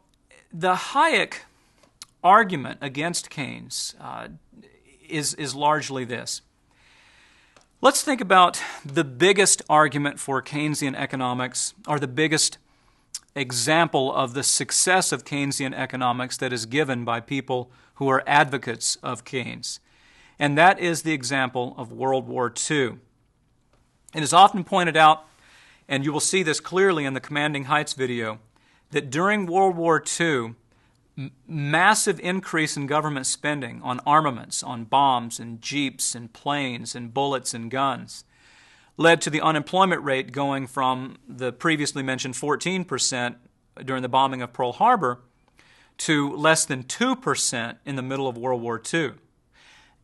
the Hayek argument against Keynes is largely this. Let's think about the biggest argument for Keynesian economics, or the biggest example of the success of Keynesian economics that is given by people who are advocates of Keynes. And that is the example of World War II. It is often pointed out, and you will see this clearly in the Commanding Heights video, that during World War II, massive increase in government spending on armaments, on bombs and jeeps and planes and bullets and guns, led to the unemployment rate going from the previously mentioned 14% during the bombing of Pearl Harbor to less than 2% in the middle of World War II.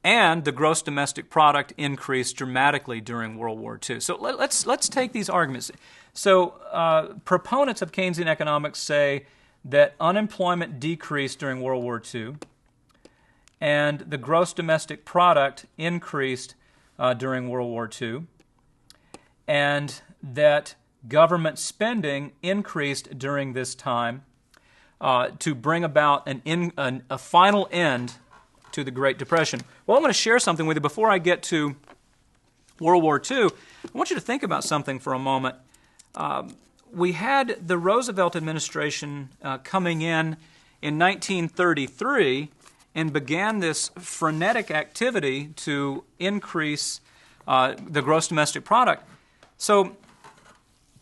And the gross domestic product increased dramatically during World War II. So let's take these arguments. So proponents of Keynesian economics say that unemployment decreased during World War II and the gross domestic product increased during World War II, and that government spending increased during this time to bring about a final end to the Great Depression. Well, I'm going to share something with you before I get to World War II. I want you to think about something for a moment. We had the Roosevelt administration coming in 1933 and began this frenetic activity to increase the gross domestic product. So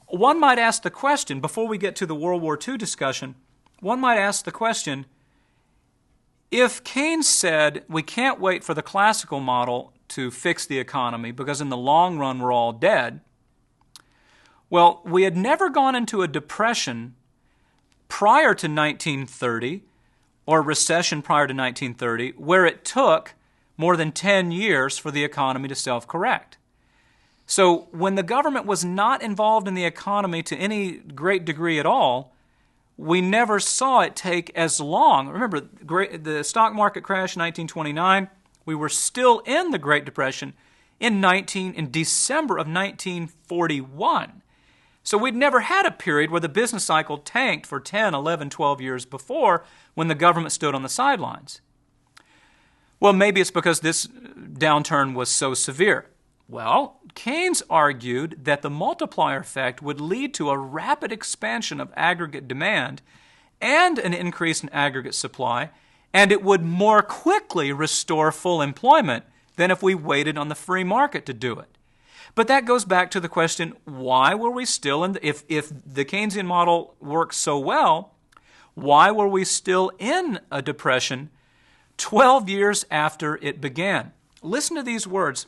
one might ask the question, before we get to the World War II discussion, one might ask the question, if Keynes said we can't wait for the classical model to fix the economy because in the long run we're all dead, well, we had never gone into a depression prior to 1930 or a recession prior to 1930 where it took more than 10 years for the economy to self-correct. So when the government was not involved in the economy to any great degree at all, we never saw it take as long. Remember, the stock market crash in 1929, We were still in the Great Depression in December of 1941. So we'd never had a period where the business cycle tanked for 10, 11, 12 years before when the government stood on the sidelines. Well, maybe it's because this downturn was so severe. Well, Keynes argued that the multiplier effect would lead to a rapid expansion of aggregate demand and an increase in aggregate supply, and it would more quickly restore full employment than if we waited on the free market to do it. But that goes back to the question, why were we still in if the Keynesian model works so well, why were we still in a depression 12 years after it began? Listen to these words.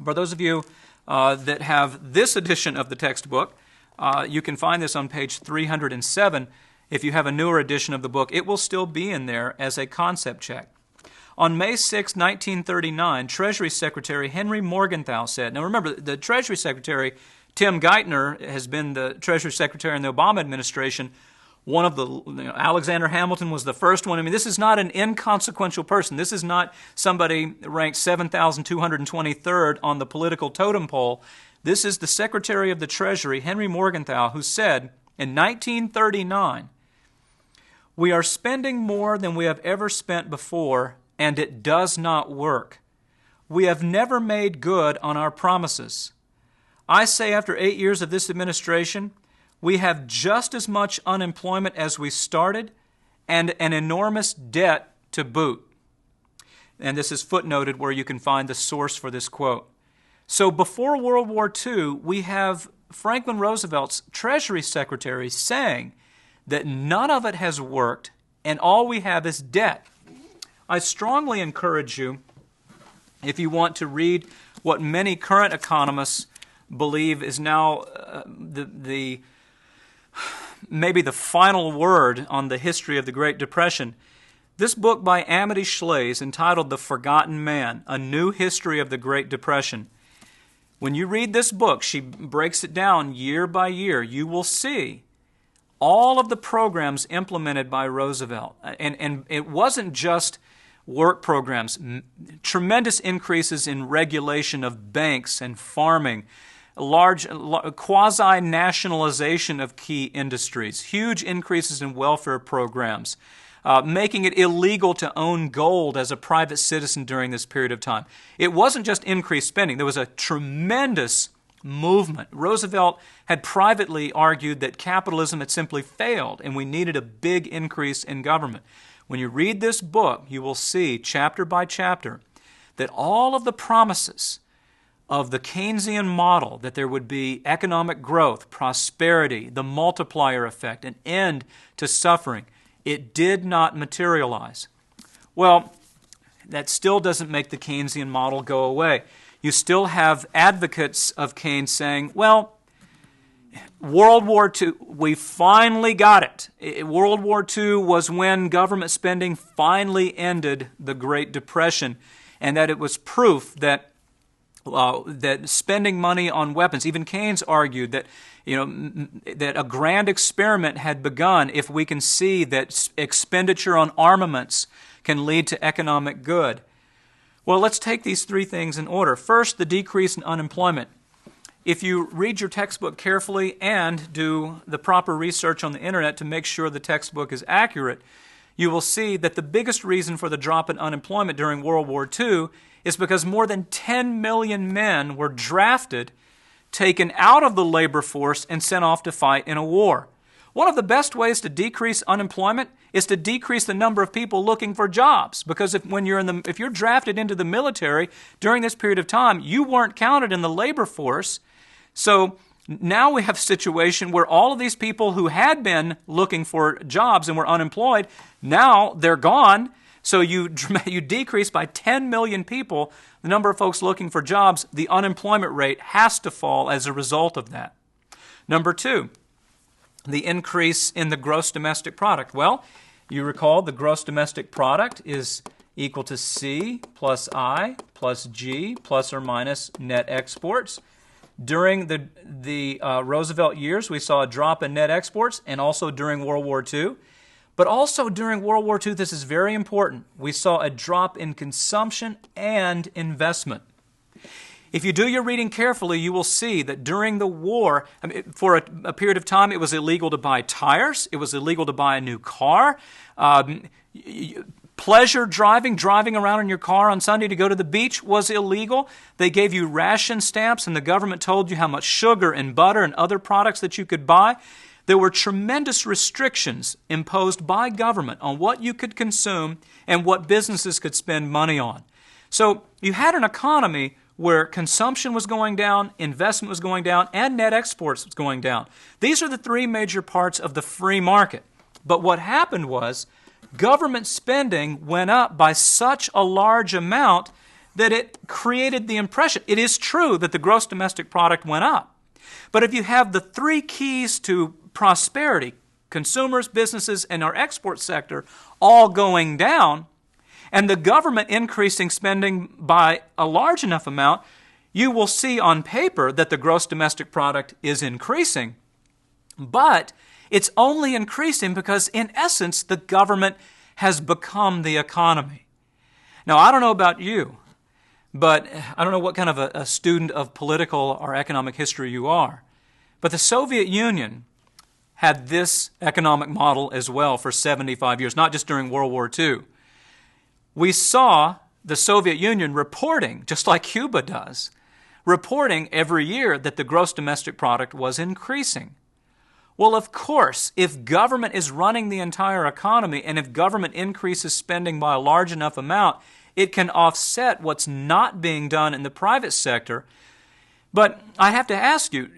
For those of you that have this edition of the textbook, you can find this on page 307. If you have a newer edition of the book, it will still be in there as a concept check. On May 6, 1939, Treasury Secretary Henry Morgenthau said, now remember, the Treasury Secretary, Tim Geithner, has been the Treasury Secretary in the Obama administration. One of the, Alexander Hamilton was the first one. I mean, this is not an inconsequential person. This is not somebody ranked 7,223rd on the political totem pole. This is the Secretary of the Treasury, Henry Morgenthau, who said in 1939, "We are spending more than we have ever spent before, and it does not work. We have never made good on our promises. I say after 8 years of this administration, we have just as much unemployment as we started and an enormous debt to boot." And this is footnoted where you can find the source for this quote. So before World War II, we have Franklin Roosevelt's Treasury Secretary saying that none of it has worked and all we have is debt. I strongly encourage you, if you want to read what many current economists believe is now maybe the final word on the history of the Great Depression, this book by Amity Shlaes entitled The Forgotten Man, A New History of the Great Depression. When you read this book, she breaks it down year by year. You will see all of the programs implemented by Roosevelt. And it wasn't just work programs, tremendous increases in regulation of banks and farming, large quasi-nationalization of key industries, huge increases in welfare programs, making it illegal to own gold as a private citizen during this period of time. It wasn't just increased spending. There was a tremendous movement. Roosevelt had privately argued that capitalism had simply failed and we needed a big increase in government. When you read this book, you will see chapter by chapter that all of the promises of the Keynesian model, that there would be economic growth, prosperity, the multiplier effect, an end to suffering, it did not materialize. Well, that still doesn't make the Keynesian model go away. You still have advocates of Keynes saying, well, World War II, we finally got it. World War II was when government spending finally ended the Great Depression, and that it was proof that that spending money on weapons, even Keynes argued that that a grand experiment had begun if we can see that expenditure on armaments can lead to economic good. Well, let's take these three things in order. First, the decrease in unemployment. If you read your textbook carefully and do the proper research on the internet to make sure the textbook is accurate, you will see that the biggest reason for the drop in unemployment during World War II is because more than 10 million men were drafted, taken out of the labor force, and sent off to fight in a war. One of the best ways to decrease unemployment is to decrease the number of people looking for jobs, because if you're drafted into the military during this period of time, you weren't counted in the labor force. So now we have a situation where all of these people who had been looking for jobs and were unemployed, now they're gone. So you decrease by 10 million people the number of folks looking for jobs. The unemployment rate has to fall as a result of that. Number two, the increase in the gross domestic product. Well, you recall the gross domestic product is equal to C plus I plus G plus or minus net exports. During the Roosevelt years, we saw a drop in net exports, and also during World War II. But also during World War II, this is very important, we saw a drop in consumption and investment. If you do your reading carefully, you will see that during the war, for a period of time, it was illegal to buy tires. It was illegal to buy a new car. Pleasure driving around in your car on Sunday to go to the beach was illegal. They gave you ration stamps, and the government told you how much sugar and butter and other products that you could buy. There were tremendous restrictions imposed by government on what you could consume and what businesses could spend money on. So you had an economy where consumption was going down, investment was going down, and net exports was going down. These are the three major parts of the free market. But what happened was government spending went up by such a large amount that it created the impression. It is true that the gross domestic product went up. But if you have the three keys to prosperity, consumers, businesses, and our export sector all going down, and the government increasing spending by a large enough amount, you will see on paper that the gross domestic product is increasing. But it's only increasing because, in essence, the government has become the economy. Now, I don't know about you, but I don't know what kind of a student of political or economic history you are, but the Soviet Union had this economic model as well for 75 years, not just during World War II. We saw the Soviet Union reporting, just like Cuba does, reporting every year that the gross domestic product was increasing. Well, of course, if government is running the entire economy and if government increases spending by a large enough amount, it can offset what's not being done in the private sector. But I have to ask you,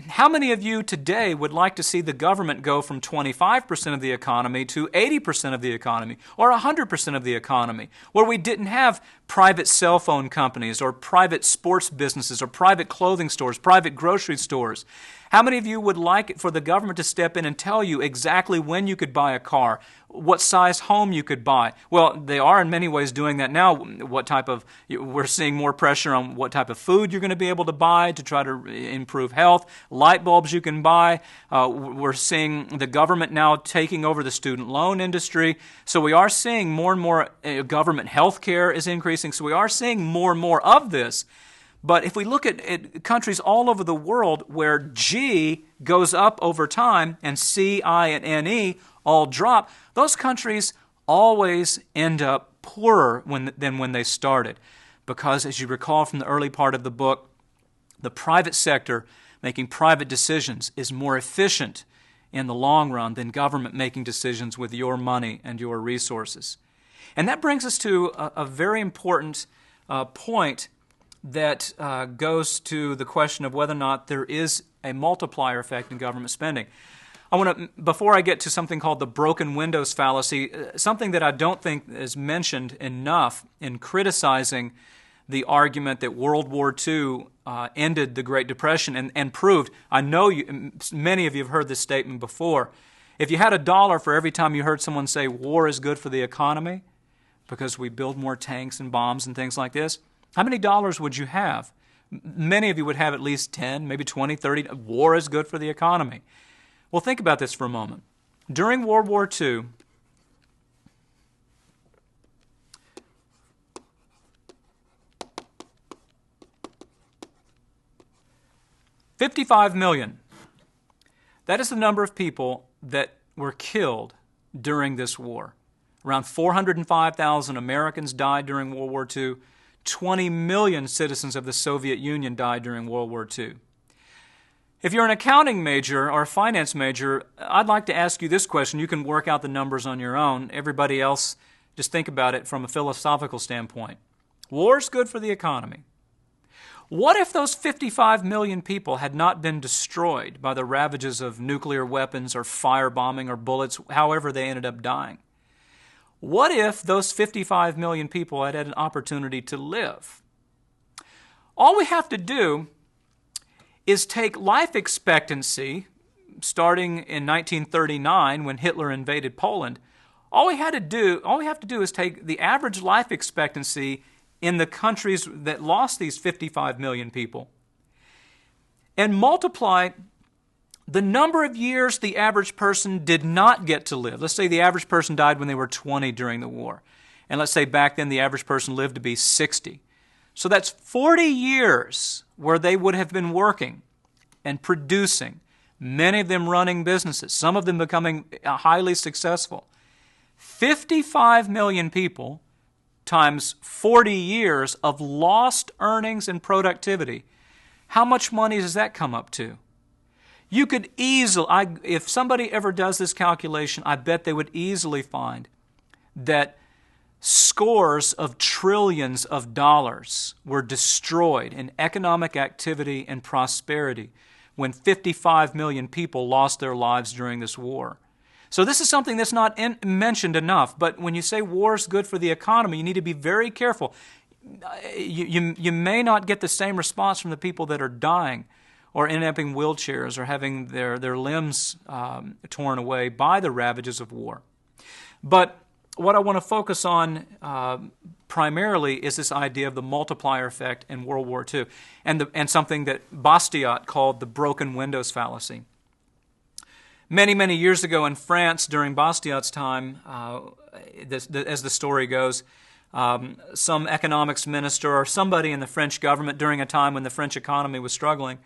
how many of you today would like to see the government go from 25% of the economy to 80% of the economy or 100% of the economy, where we didn't have private cell phone companies or private sports businesses or private clothing stores, private grocery stores? How many of you would like it for the government to step in and tell you exactly when you could buy a car, what size home you could buy? Well, they are in many ways doing that now. We're seeing more pressure on what type of food you're going to be able to buy to try to improve health, light bulbs you can buy. We're seeing the government now taking over the student loan industry. So we are seeing more and more government health care is increasing. So we are seeing more and more of this. But if we look at countries all over the world where G goes up over time and C, I, and NE all drop, those countries always end up poorer than when they started. Because, as you recall from the early part of the book, the private sector making private decisions is more efficient in the long run than government making decisions with your money and your resources. And that brings us to a very important point that goes to the question of whether or not there is a multiplier effect in government spending. Before I get to something called the broken windows fallacy, something that I don't think is mentioned enough in criticizing the argument that World War II ended the Great Depression and proved, I know many of you have heard this statement before, if you had $1 for every time you heard someone say war is good for the economy because we build more tanks and bombs and things like this, how many dollars would you have? Many of you would have at least 10, maybe 20, 30. War is good for the economy. Well, think about this for a moment. During World War II, $55 million. That is the number of people that were killed during this war. Around 405,000 Americans died during World War II. 20 million citizens of the Soviet Union died during World War II. If you're an accounting major or a finance major, I'd like to ask you this question. You can work out the numbers on your own. Everybody else, just think about it from a philosophical standpoint. War's good for the economy. What if those 55 million people had not been destroyed by the ravages of nuclear weapons or firebombing or bullets, however they ended up dying? What if those 55 million people had an opportunity to live? All we have to do is take life expectancy, starting in 1939 when Hitler invaded Poland. All we have to do is take the average life expectancy in the countries that lost these 55 million people and multiply the number of years the average person did not get to live. Let's say the average person died when they were 20 during the war. And let's say back then the average person lived to be 60. So that's 40 years where they would have been working and producing, many of them running businesses, some of them becoming highly successful. 55 million people times 40 years of lost earnings and productivity. How much money does that come up to? You could easily, if somebody ever does this calculation, I bet they would easily find that scores of trillions of dollars were destroyed in economic activity and prosperity when 55 million people lost their lives during this war. So this is something that's not mentioned enough, but when you say war is good for the economy, you need to be very careful. You may not get the same response from the people that are dying or ending up in wheelchairs or having their limbs torn away by the ravages of war. But what I want to focus on primarily is this idea of the multiplier effect in World War II and something that Bastiat called the broken windows fallacy. Many, many years ago in France during Bastiat's time, as the story goes, some economics minister or somebody in the French government during a time when the French economy was struggling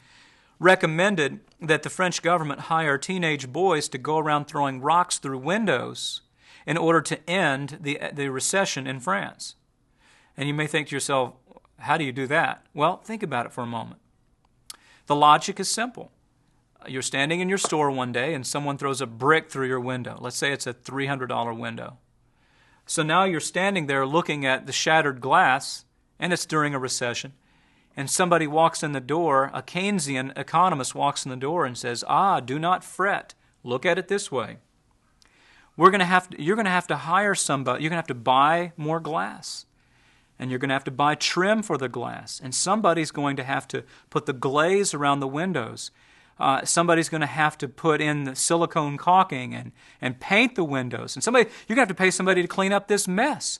recommended that the French government hire teenage boys to go around throwing rocks through windows in order to end the recession in France. And you may think to yourself, how do you do that? Well, think about it for a moment. The logic is simple. You're standing in your store one day and someone throws a brick through your window. Let's say it's a $300 window. So now you're standing there looking at the shattered glass, and it's during a recession, and somebody walks in the door, a Keynesian economist walks in the door and says, do not fret. Look at it this way. You're going to have to hire somebody. You're going to have to buy more glass. And you're going to have to buy trim for the glass. And somebody's going to have to put the glaze around the windows. Somebody's going to have to put in the silicone caulking and paint the windows. And you're going to have to pay somebody to clean up this mess.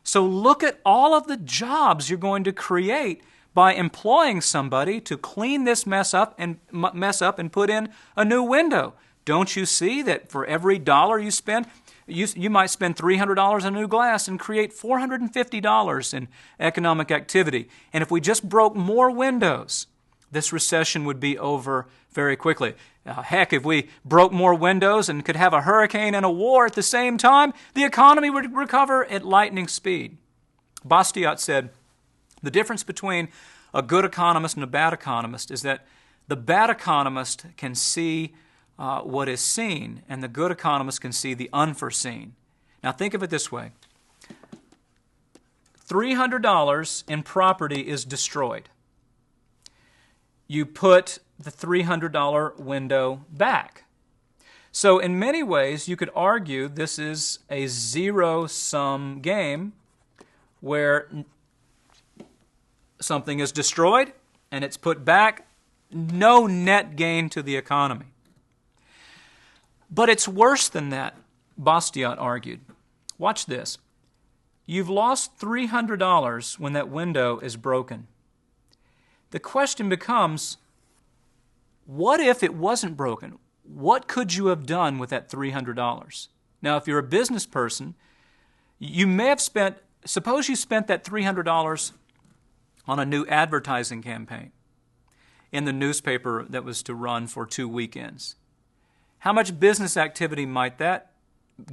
So look at all of the jobs you're going to create by employing somebody to clean this mess up and put in a new window. Don't you see that for every dollar you spend, you might spend $300 on new glass and create $450 in economic activity. And if we just broke more windows, this recession would be over very quickly. Heck, if we broke more windows and could have a hurricane and a war at the same time, the economy would recover at lightning speed. Bastiat said, the difference between a good economist and a bad economist is that the bad economist can see what is seen, and the good economist can see the unforeseen. Now think of it this way. $300 in property is destroyed. You put the $300 window back. So in many ways, you could argue this is a zero-sum game where something is destroyed and it's put back, no net gain to the economy. But it's worse than that, Bastiat argued. Watch this. You've lost $300 when that window is broken. The question becomes, what if it wasn't broken? What could you have done with that $300? Now, if you're a business person, you may have suppose you spent that $300 on a new advertising campaign in the newspaper that was to run for 2 weekends. How much business activity might that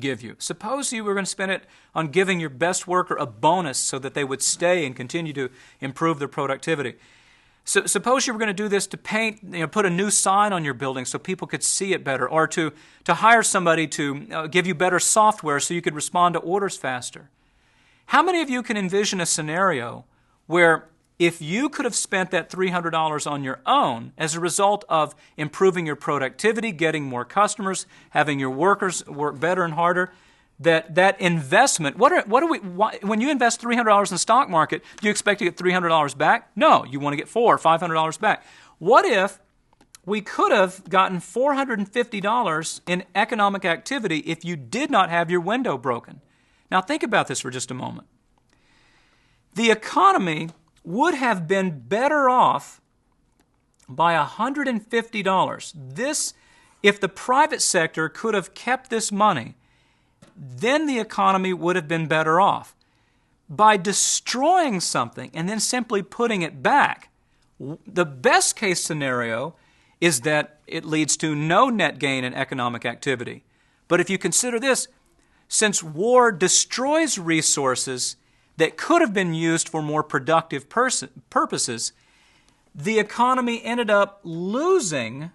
give you? Suppose you were going to spend it on giving your best worker a bonus so that they would stay and continue to improve their productivity. So suppose you were going to do this to paint, put a new sign on your building so people could see it better, or to hire somebody to give you better software so you could respond to orders faster. How many of you can envision a scenario where if you could have spent that $300 on your own as a result of improving your productivity, getting more customers, having your workers work better and harder, that investment, when you invest $300 in the stock market, do you expect to get $300 back? No, you want to get $400 or $500 back. What if we could have gotten $450 in economic activity if you did not have your window broken? Now think about this for just a moment. The economy would have been better off by $150. If the private sector could have kept this money, then the economy would have been better off. By destroying something and then simply putting it back, the best case scenario is that it leads to no net gain in economic activity. But if you consider this, since war destroys resources that could have been used for more productive purposes, the economy ended up losing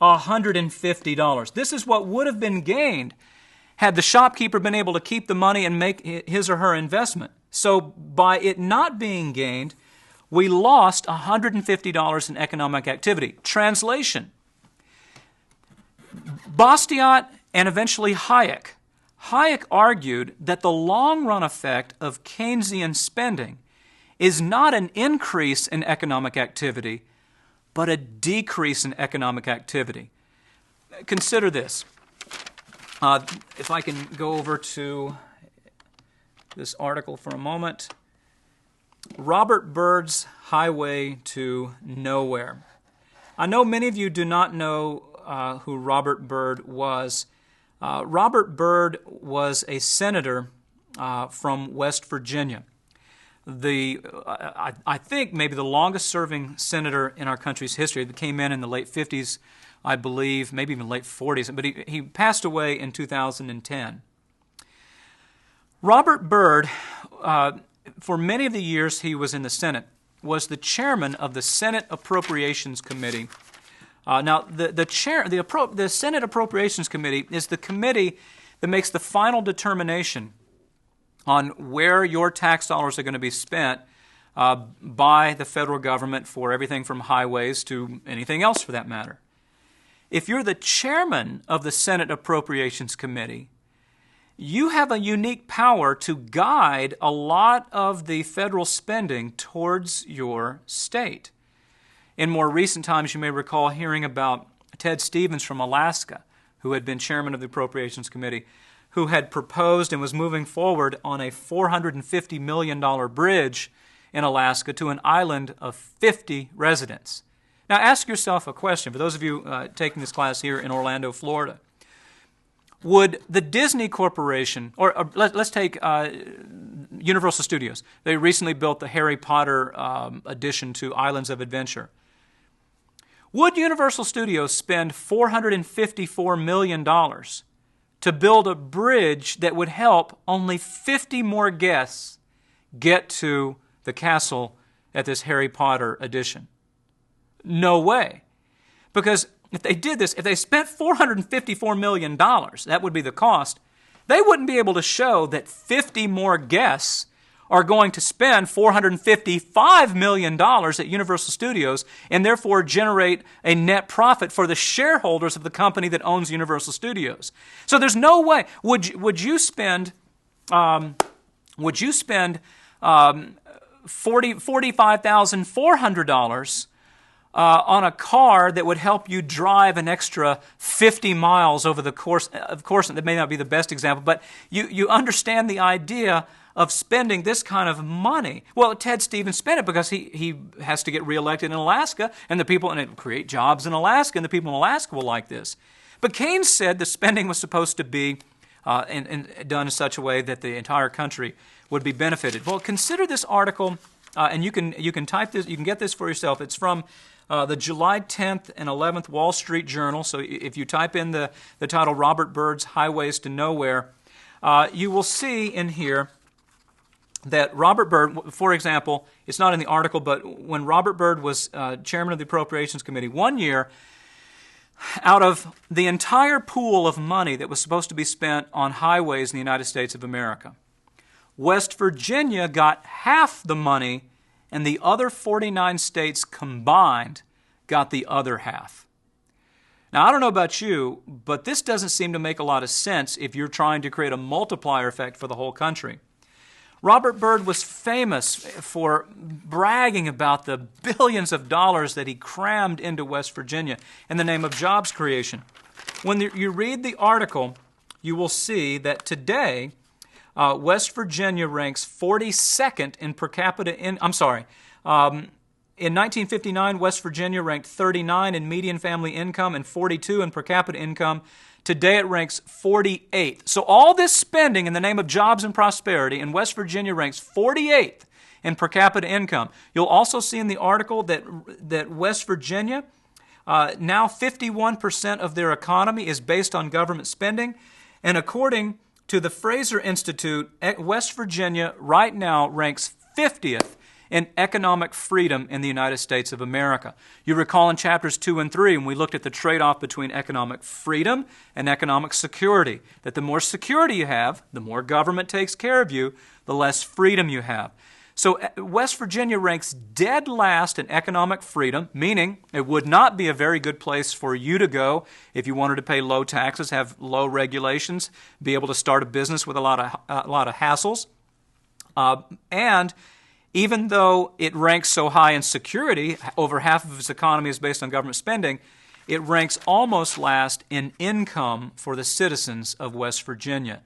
$150. This is what would have been gained had the shopkeeper been able to keep the money and make his or her investment. So by it not being gained, we lost $150 in economic activity. Translation: Bastiat and eventually Hayek. Hayek argued that the long-run effect of Keynesian spending is not an increase in economic activity, but a decrease in economic activity. Consider this. If I can go over to this article for a moment. Robert Byrd's Highway to Nowhere. I know many of you do not know who Robert Byrd was. Robert Byrd was a senator from West Virginia. I think maybe the longest-serving senator in our country's history. That came in the late 50s, I believe, maybe even late 40s, but he passed away in 2010. Robert Byrd, for many of the years he was in the Senate, was the chairman of the Senate Appropriations Committee. Now, the Senate Appropriations Committee is the committee that makes the final determination on where your tax dollars are going to be spent by the federal government for everything from highways to anything else for that matter. If you're the chairman of the Senate Appropriations Committee, you have a unique power to guide a lot of the federal spending towards your state. In more recent times, you may recall hearing about Ted Stevens from Alaska, who had been chairman of the Appropriations Committee, who had proposed and was moving forward on a $450 million bridge in Alaska to an island of 50 residents. Now ask yourself a question, for those of you taking this class here in Orlando, Florida. Would the Disney Corporation, or let's take Universal Studios. They recently built the Harry Potter addition to Islands of Adventure. Would Universal Studios spend $454 million to build a bridge that would help only 50 more guests get to the castle at this Harry Potter addition? No way. Because if they did this, if they spent $454 million, that would be the cost, they wouldn't be able to show that 50 more guests are going to spend $455 million at Universal Studios and therefore generate a net profit for the shareholders of the company that owns Universal Studios. So there's no way. Would you spend $45,400 on a car that would help you drive an extra 50 miles over the course? Of course, that may not be the best example, but you understand the idea of spending this kind of money. Well, Ted Stevens spent it because he has to get reelected in Alaska, and the people, and it will create jobs in Alaska, and the people in Alaska will like this. But Keynes said the spending was supposed to be and done in such a way that the entire country would be benefited. Well, consider this article, and you can type this, you can get this for yourself. It's from the July 10th and 11th Wall Street Journal. So if you type in the title Robert Byrd's Highways to Nowhere, you will see in here that Robert Byrd, for example, it's not in the article, but when Robert Byrd was chairman of the Appropriations Committee, 1 year, out of the entire pool of money that was supposed to be spent on highways in the United States of America, West Virginia got half the money, and the other 49 states combined got the other half. Now, I don't know about you, but this doesn't seem to make a lot of sense if you're trying to create a multiplier effect for the whole country. Robert Byrd was famous for bragging about the billions of dollars that he crammed into West Virginia in the name of jobs creation. When you read the article, you will see that today, West Virginia ranks 42nd in per capita In 1959, West Virginia ranked 39 in median family income and 42 in per capita income. Today it ranks 48th. So all this spending in the name of jobs and prosperity, and West Virginia ranks 48th in per capita income. You'll also see in the article that West Virginia, now 51% of their economy is based on government spending. And according to the Fraser Institute, West Virginia right now ranks 50th in economic freedom in the United States of America. You recall in chapters 2 and 3 when we looked at the trade-off between economic freedom and economic security, that the more security you have, the more government takes care of you, the less freedom you have. So West Virginia ranks dead last in economic freedom, meaning it would not be a very good place for you to go if you wanted to pay low taxes, have low regulations, be able to start a business with a lot of hassles. And even though it ranks so high in security, over half of its economy is based on government spending, it ranks almost last in income for the citizens of West Virginia.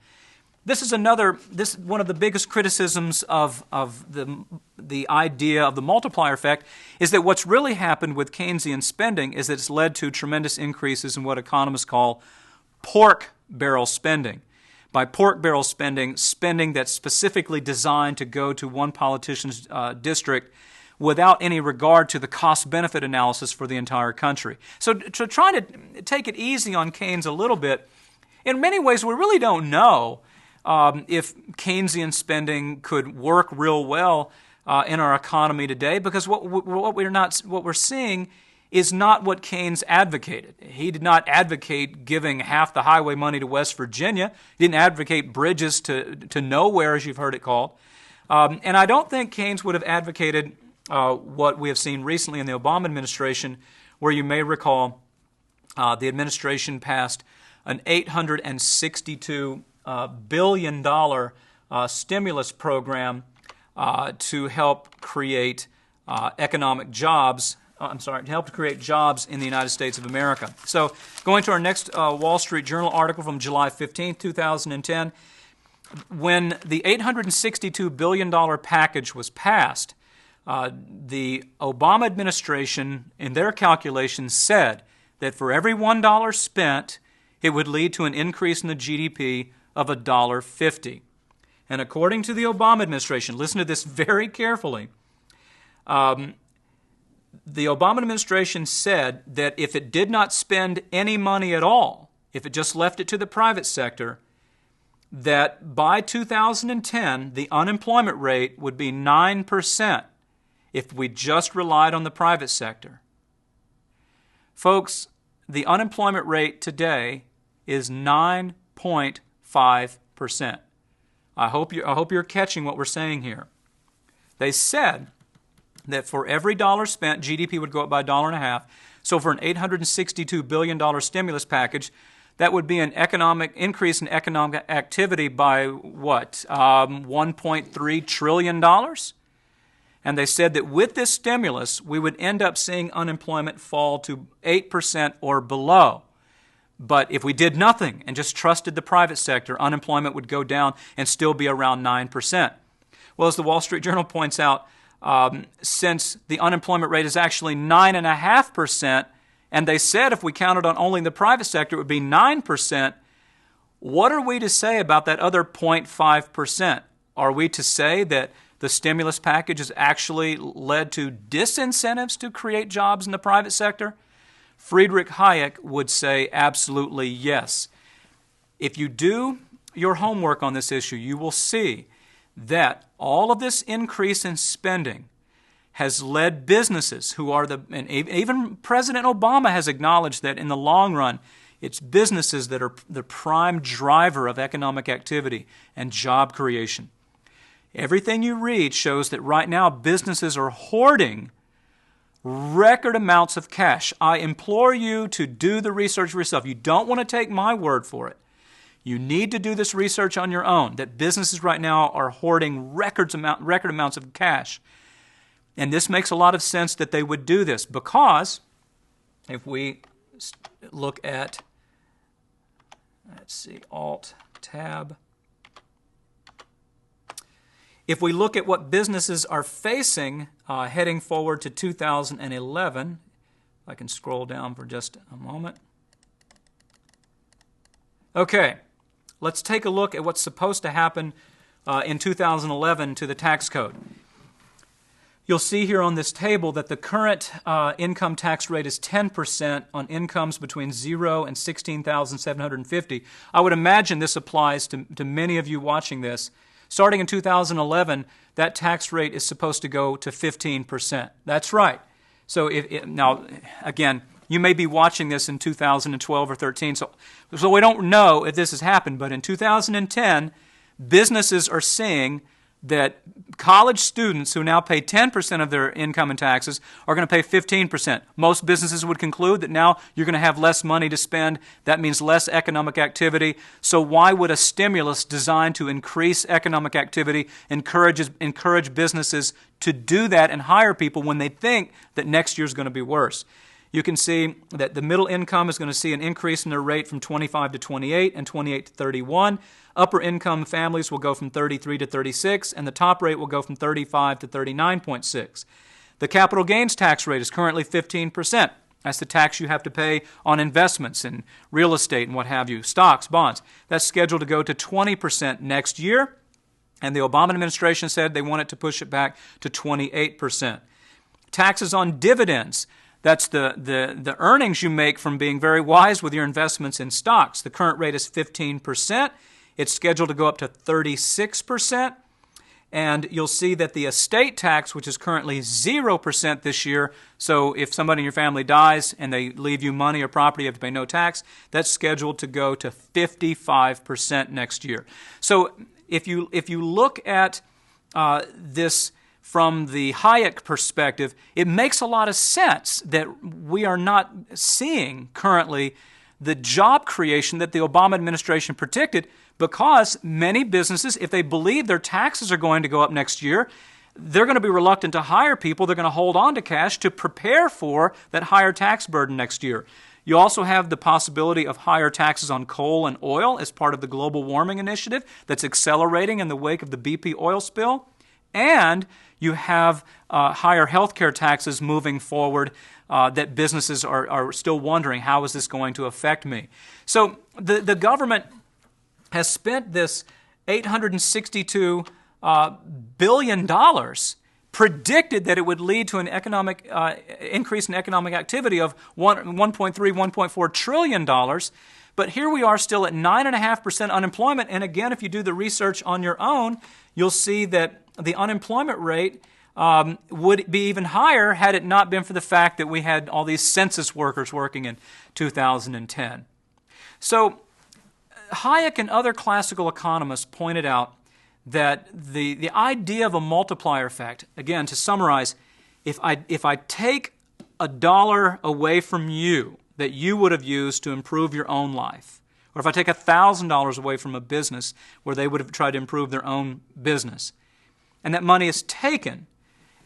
This is one of the biggest criticisms of the idea of the multiplier effect is that what's really happened with Keynesian spending is that it's led to tremendous increases in what economists call pork barrel spending. By pork barrel spending, spending that's specifically designed to go to one politician's district without any regard to the cost-benefit analysis for the entire country. So to try to take it easy on Keynes a little bit, in many ways we really don't know if Keynesian spending could work real well in our economy today, because what we're seeing is not what Keynes advocated. He did not advocate giving half the highway money to West Virginia. He didn't advocate bridges to nowhere, as you've heard it called. And I don't think Keynes would have advocated what we have seen recently in the Obama administration, where you may recall the administration passed an $862 billion stimulus program to help create economic jobs. To help create jobs in the United States of America. So going to our next Wall Street Journal article from July 15, 2010, when the $862 billion package was passed, the Obama administration, in their calculations, said that for every $1 spent, it would lead to an increase in the GDP of $1.50. And according to the Obama administration, listen to this very carefully, the Obama administration said that if it did not spend any money at all, if it just left it to the private sector, that by 2010, the unemployment rate would be 9% if we just relied on the private sector. Folks, the unemployment rate today is 9.5%. I hope you're catching what we're saying here. They said that for every dollar spent, GDP would go up by $1.50. So for an $862 billion stimulus package, that would be an economic increase in economic activity by what? $1.3 trillion? And they said that with this stimulus, we would end up seeing unemployment fall to 8% or below. But if we did nothing and just trusted the private sector, unemployment would go down and still be around 9%. Well, as the Wall Street Journal points out, since the unemployment rate is actually 9.5%, and they said if we counted on only the private sector, it would be 9%, what are we to say about that other 0.5%? Are we to say that the stimulus package has actually led to disincentives to create jobs in the private sector? Friedrich Hayek would say absolutely yes. If you do your homework on this issue, you will see that all of this increase in spending has led businesses who are and even President Obama has acknowledged that in the long run, it's businesses that are the prime driver of economic activity and job creation. Everything you read shows that right now businesses are hoarding record amounts of cash. I implore you to do the research for yourself. You don't want to take my word for it. You need to do this research on your own, that businesses right now are hoarding record amounts of cash. And this makes a lot of sense that they would do this because if we look at, Alt-Tab. If we look at what businesses are facing heading forward to 2011, if I can scroll down for just a moment. Okay, let's take a look at what's supposed to happen in 2011 to the tax code. You'll see here on this table that the current income tax rate is 10% on incomes between 0 and $16,750. I would imagine this applies to many of you watching this. Starting in 2011, that tax rate is supposed to go to 15%. That's right. So now, again, you may be watching this in 2012 or 13, so we don't know if this has happened, but in 2010, businesses are seeing that college students who now pay 10% of their income in taxes are going to pay 15%. Most businesses would conclude that now you're going to have less money to spend. That means less economic activity. So why would a stimulus designed to increase economic activity encourage businesses to do that and hire people when they think that next year is going to be worse? You can see that the middle income is going to see an increase in their rate from 25 to 28 and 28 to 31. Upper income families will go from 33 to 36, and the top rate will go from 35 to 39.6. The capital gains tax rate is currently 15%. That's the tax you have to pay on investments in real estate and what have you, stocks, bonds. That's scheduled to go to 20% next year, and the Obama administration said they wanted to push it back to 28%. Taxes on dividends. That's the earnings you make from being very wise with your investments in stocks. The current rate is 15%. It's scheduled to go up to 36%. And you'll see that the estate tax, which is currently 0% this year, so if somebody in your family dies and they leave you money or property, you have to pay no tax, that's scheduled to go to 55% next year. So if you look at this from the Hayek perspective, it makes a lot of sense that we are not seeing currently the job creation that the Obama administration predicted, because many businesses, if they believe their taxes are going to go up next year, they're going to be reluctant to hire people. They're going to hold on to cash to prepare for that higher tax burden next year. You also have the possibility of higher taxes on coal and oil as part of the global warming initiative that's accelerating in the wake of the BP oil spill. And you have higher health care taxes moving forward that businesses are still wondering, how is this going to affect me? So the government has spent this $862 billion, predicted that it would lead to an economic increase in economic activity of $1.3, $1.4 trillion. But here we are still at 9.5% unemployment. And again, if you do the research on your own, you'll see that the unemployment rate would be even higher had it not been for the fact that we had all these census workers working in 2010. So Hayek and other classical economists pointed out that the idea of a multiplier effect, again, to summarize, if I take $1 away from you that you would have used to improve your own life, or if I take $1,000 away from a business where they would have tried to improve their own business, and that money is taken,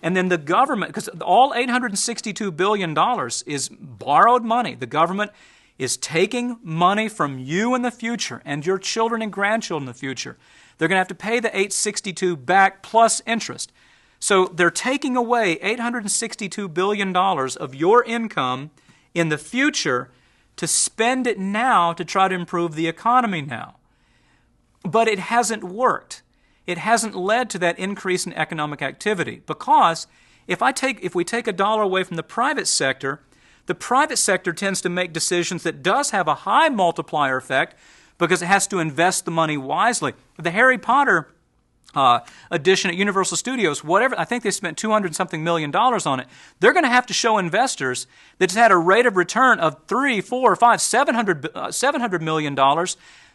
and then the government, because all $862 billion is borrowed money, the government is taking money from you in the future and your children and grandchildren in the future. They're going to have to pay the $862 back plus interest. So they're taking away $862 billion of your income in the future to spend it now to try to improve the economy now. But it hasn't worked. It hasn't led to that increase in economic activity, because if we take $1 away from the private sector tends to make decisions that does have a high multiplier effect because it has to invest the money wisely. The Harry Potter edition at Universal Studios, whatever, I think they spent $200-something million on it. They're going to have to show investors that it's had a rate of return of $300, $400, $500, $700 million,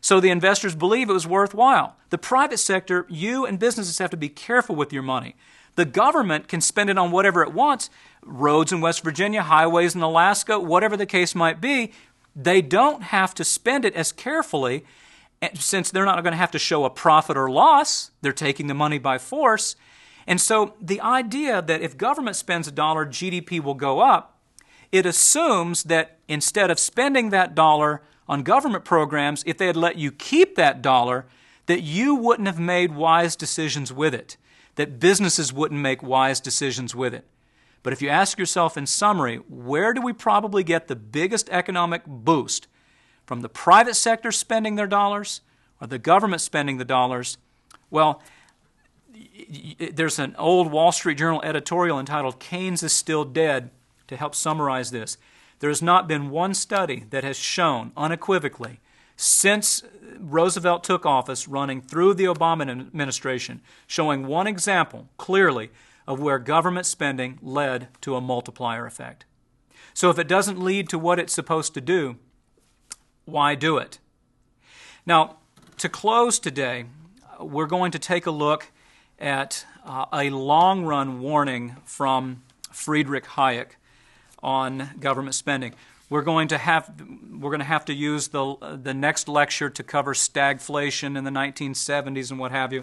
so the investors believe it was worthwhile. The private sector, you and businesses have to be careful with your money. The government can spend it on whatever it wants, roads in West Virginia, highways in Alaska, whatever the case might be. They don't have to spend it as carefully, since they're not going to have to show a profit or loss. They're taking the money by force. And so the idea that if government spends $1, GDP will go up, it assumes that instead of spending that dollar on government programs, if they had let you keep that dollar, that you wouldn't have made wise decisions with it. that businesses wouldn't make wise decisions with it. But if you ask yourself in summary, where do we probably get the biggest economic boost? From the private sector spending their dollars or the government spending the dollars? Well, there's an old Wall Street Journal editorial entitled "Keynes is Still Dead" to help summarize this. There has not been one study that has shown unequivocally since Roosevelt took office, running through the Obama administration, showing one example clearly of where government spending led to a multiplier effect. So if it doesn't lead to what it's supposed to do, why do it? Now, to close today, we're going to take a look at a long-run warning from Friedrich Hayek on government spending. We're going to have to use the next lecture to cover stagflation in the 1970s and what have you,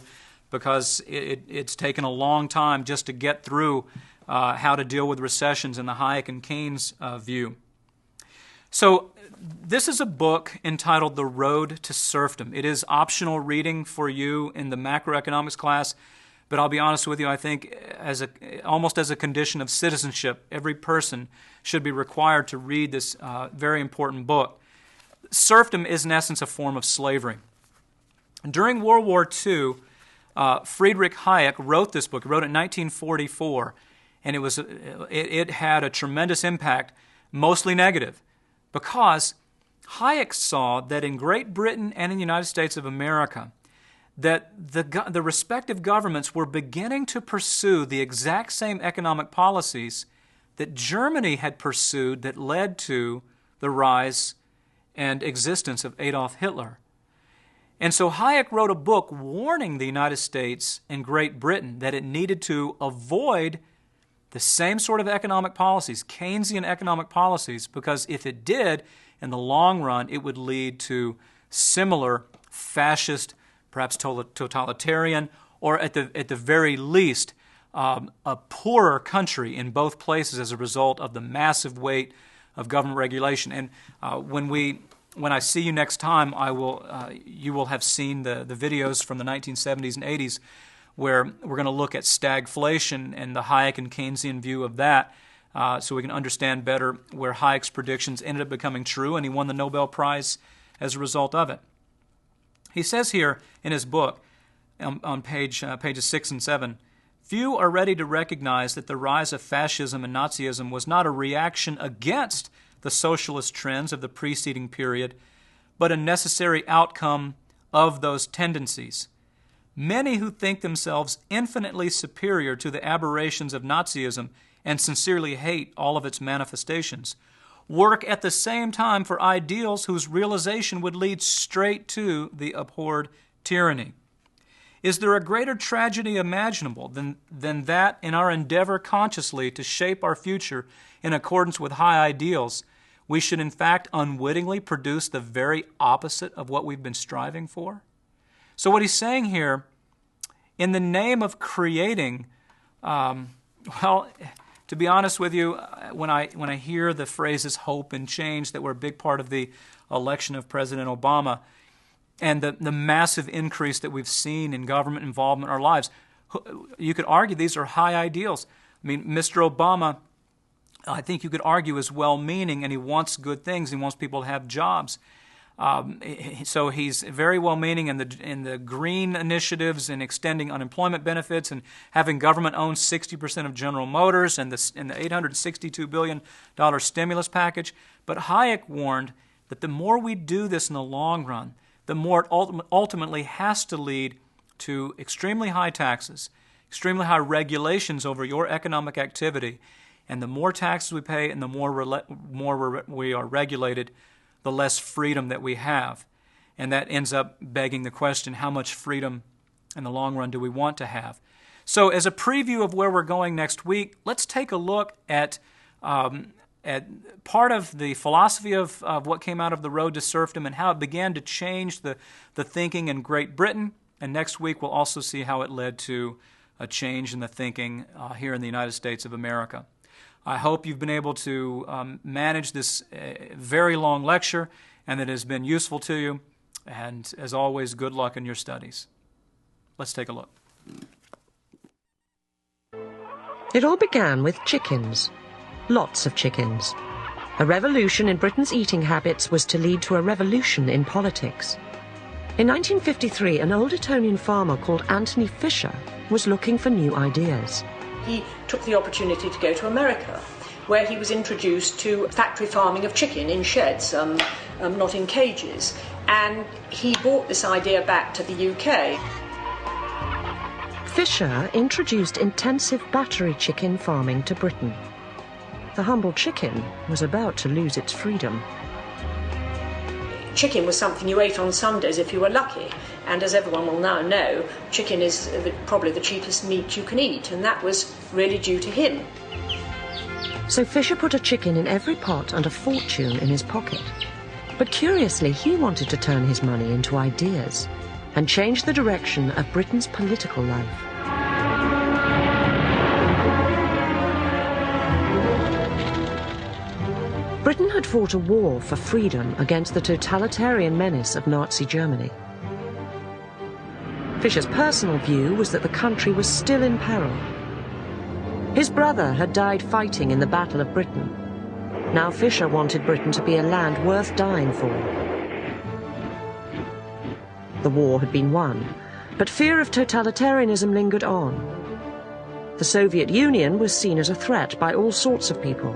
because it's taken a long time just to get through how to deal with recessions in the Hayek and Keynes view. So this is a book entitled The Road to Serfdom. It is optional reading for you in the macroeconomics class, but I'll be honest with you, I think almost as a condition of citizenship, every person should be required to read this very important book. Serfdom is in essence a form of slavery. During World War II, Friedrich Hayek wrote this book. He wrote it in 1944, and it had a tremendous impact, mostly negative, because Hayek saw that in Great Britain and in the United States of America, that the respective governments were beginning to pursue the exact same economic policies that Germany had pursued that led to the rise and existence of Adolf Hitler. And so Hayek wrote a book warning the United States and Great Britain that it needed to avoid the same sort of economic policies, Keynesian economic policies, because if it did, in the long run, it would lead to similar fascist, perhaps totalitarian, or at the very least, a poorer country in both places as a result of the massive weight of government regulation. And when I see you next time, you will have seen the videos from the 1970s and 80s where we're going to look at stagflation and the Hayek and Keynesian view of that, so we can understand better where Hayek's predictions ended up becoming true, and he won the Nobel Prize as a result of it. He says here in his book, on pages 6 and 7, few are ready to recognize that the rise of fascism and Nazism was not a reaction against the socialist trends of the preceding period, but a necessary outcome of those tendencies. Many who think themselves infinitely superior to the aberrations of Nazism and sincerely hate all of its manifestations work at the same time for ideals whose realization would lead straight to the abhorred tyranny. Is there a greater tragedy imaginable than that in our endeavor consciously to shape our future in accordance with high ideals, we should in fact unwittingly produce the very opposite of what we've been striving for? So what he's saying here, in the name of creating, to be honest with you, when I hear the phrases hope and change that were a big part of the election of President Obama and the massive increase that we've seen in government involvement in our lives, you could argue these are high ideals. I mean, Mr. Obama, I think you could argue, is well-meaning and he wants good things. He wants people to have jobs. So he's very well-meaning in the green initiatives and extending unemployment benefits and having government own 60% of General Motors and the $862 billion stimulus package. But Hayek warned that the more we do this in the long run, the more it ultimately has to lead to extremely high taxes, extremely high regulations over your economic activity, and the more taxes we pay and the more we are regulated, the less freedom that we have. And that ends up begging the question, how much freedom in the long run do we want to have? So as a preview of where we're going next week, let's take a look at part of the philosophy of what came out of The Road to Serfdom and how it began to change the thinking in Great Britain. And next week we'll also see how it led to a change in the thinking here in the United States of America. I hope you've been able to manage this very long lecture and that it has been useful to you. And as always, good luck in your studies. Let's take a look. It all began with chickens. Lots of chickens. A revolution in Britain's eating habits was to lead to a revolution in politics. In 1953, an old Etonian farmer called Anthony Fisher was looking for new ideas. He took the opportunity to go to America, where he was introduced to factory farming of chicken in sheds, not in cages. And he brought this idea back to the UK. Fisher introduced intensive battery chicken farming to Britain. The humble chicken was about to lose its freedom. Chicken was something you ate on Sundays if you were lucky, and as everyone will now know, chicken is probably the cheapest meat you can eat, and that was really due to him. So Fisher put a chicken in every pot and a fortune in his pocket. But curiously, he wanted to turn his money into ideas and change the direction of Britain's political life. Britain had fought a war for freedom against the totalitarian menace of Nazi Germany. Fisher's personal view was that the country was still in peril. His brother had died fighting in the Battle of Britain. Now Fisher wanted Britain to be a land worth dying for. The war had been won, but fear of totalitarianism lingered on. The Soviet Union was seen as a threat by all sorts of people.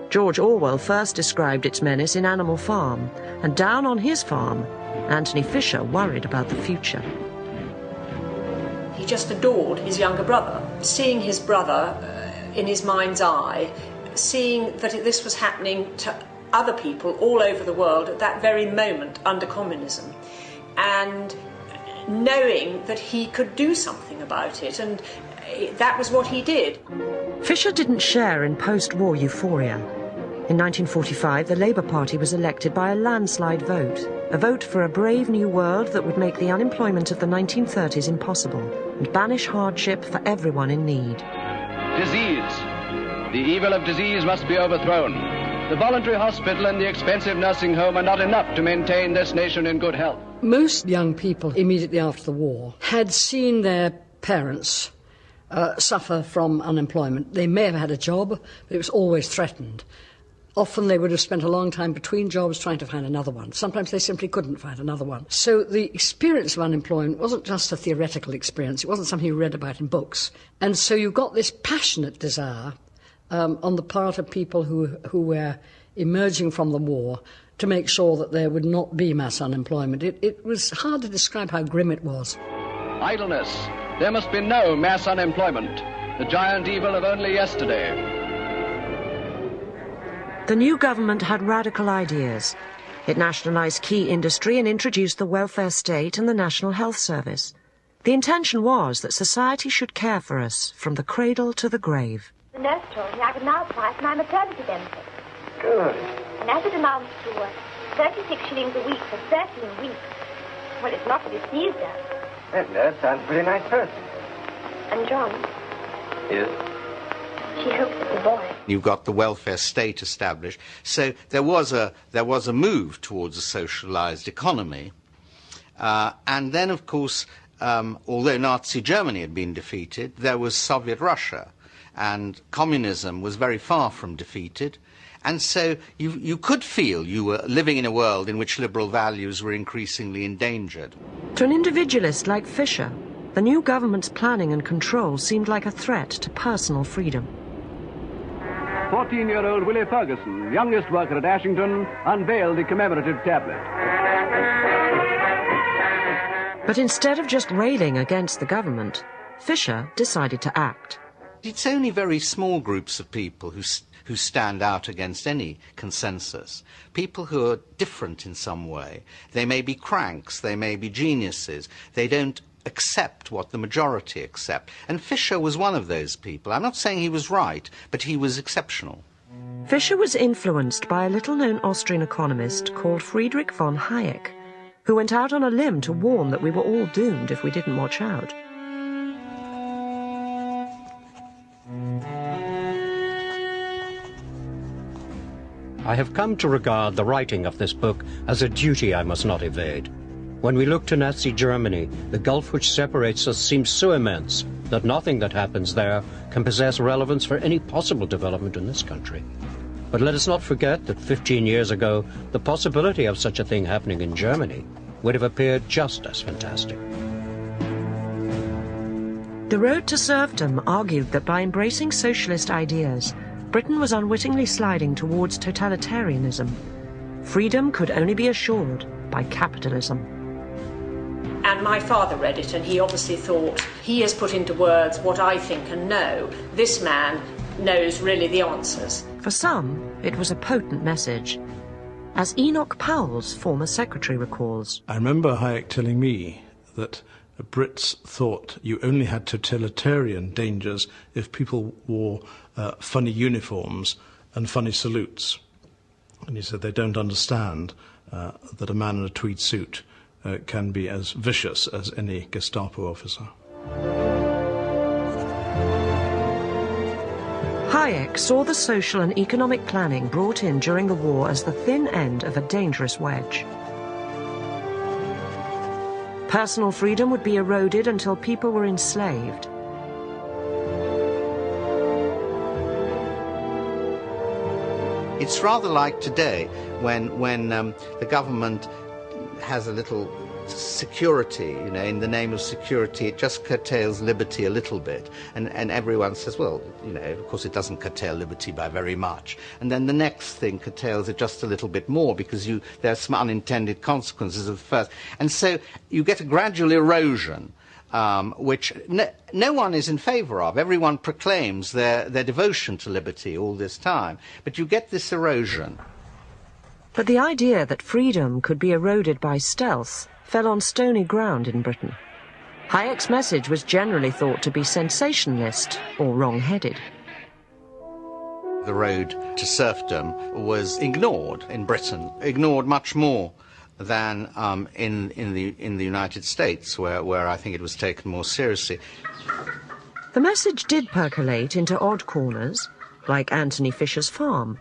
George Orwell first described its menace in Animal Farm, and down on his farm, Anthony Fisher worried about the future. He just adored his younger brother. Seeing his brother in his mind's eye, seeing that this was happening to other people all over the world at that very moment under communism, and knowing that he could do something about it, and that was what he did. Fisher didn't share in post-war euphoria. In 1945, the Labour Party was elected by a landslide vote, a vote for a brave new world that would make the unemployment of the 1930s impossible and banish hardship for everyone in need. Disease. The evil of disease must be overthrown. The voluntary hospital and the expensive nursing home are not enough to maintain this nation in good health. Most young people immediately after the war had seen their parents suffer from unemployment. They may have had a job, but it was always threatened. Often they would have spent a long time between jobs trying to find another one. Sometimes they simply couldn't find another one. So the experience of unemployment wasn't just a theoretical experience. It wasn't something you read about in books. And so you got this passionate desire on the part of people who were emerging from the war to make sure that there would not be mass unemployment. It was hard to describe how grim it was. Idleness. There must be no mass unemployment. The giant evil of only yesterday. The new government had radical ideas. It nationalised key industry and introduced the welfare state and the National Health Service. The intention was that society should care for us from the cradle to the grave. The nurse told me I could now apply for my maternity benefit. Good. And as it amounts to 36 shillings a week for 13 weeks, well, it's not what it seems does. That nurse sounds a pretty nice person. And John? Yes? She hopes it's a boy. You've got the welfare state established. So there was a move towards a socialised economy. And then, of course, although Nazi Germany had been defeated, there was Soviet Russia. And communism was very far from defeated. And so you could feel you were living in a world in which liberal values were increasingly endangered. To an individualist like Fisher, the new government's planning and control seemed like a threat to personal freedom. 14-year-old Willie Ferguson, youngest worker at Ashington, unveiled the commemorative tablet. But instead of just railing against the government, Fisher decided to act. It's only very small groups of people who stand out against any consensus. People who are different in some way. They may be cranks, they may be geniuses. They don't accept what the majority accept. And Fisher was one of those people. I'm not saying he was right, but he was exceptional. Fisher was influenced by a little-known Austrian economist called Friedrich von Hayek, who went out on a limb to warn that we were all doomed if we didn't watch out. I have come to regard the writing of this book as a duty I must not evade. When we look to Nazi Germany, the gulf which separates us seems so immense that nothing that happens there can possess relevance for any possible development in this country. But let us not forget that 15 years ago, the possibility of such a thing happening in Germany would have appeared just as fantastic. The Road to Serfdom argued that by embracing socialist ideas, Britain was unwittingly sliding towards totalitarianism. Freedom could only be assured by capitalism. And my father read it, and he obviously thought, he has put into words what I think and know. This man knows really the answers. For some, it was a potent message. As Enoch Powell's former secretary recalls, I remember Hayek telling me that the Brits thought you only had totalitarian dangers if people wore funny uniforms and funny salutes. And he said they don't understand that a man in a tweed suit can be as vicious as any Gestapo officer. Hayek saw the social and economic planning brought in during the war as the thin end of a dangerous wedge. Personal freedom would be eroded until people were enslaved. It's rather like today when the government has a little security, you know, in the name of security, it just curtails liberty a little bit. And everyone says, well, you know, of course it doesn't curtail liberty by very much. And then the next thing curtails it just a little bit more because there are some unintended consequences of the first. And so you get a gradual erosion, which no one is in favour of. Everyone proclaims their devotion to liberty all this time. But you get this erosion. But the idea that freedom could be eroded by stealth fell on stony ground in Britain. Hayek's message was generally thought to be sensationalist or wrong-headed. The road to serfdom was ignored in Britain, ignored much more than in the United States, where I think it was taken more seriously. The message did percolate into odd corners, like Anthony Fisher's farm,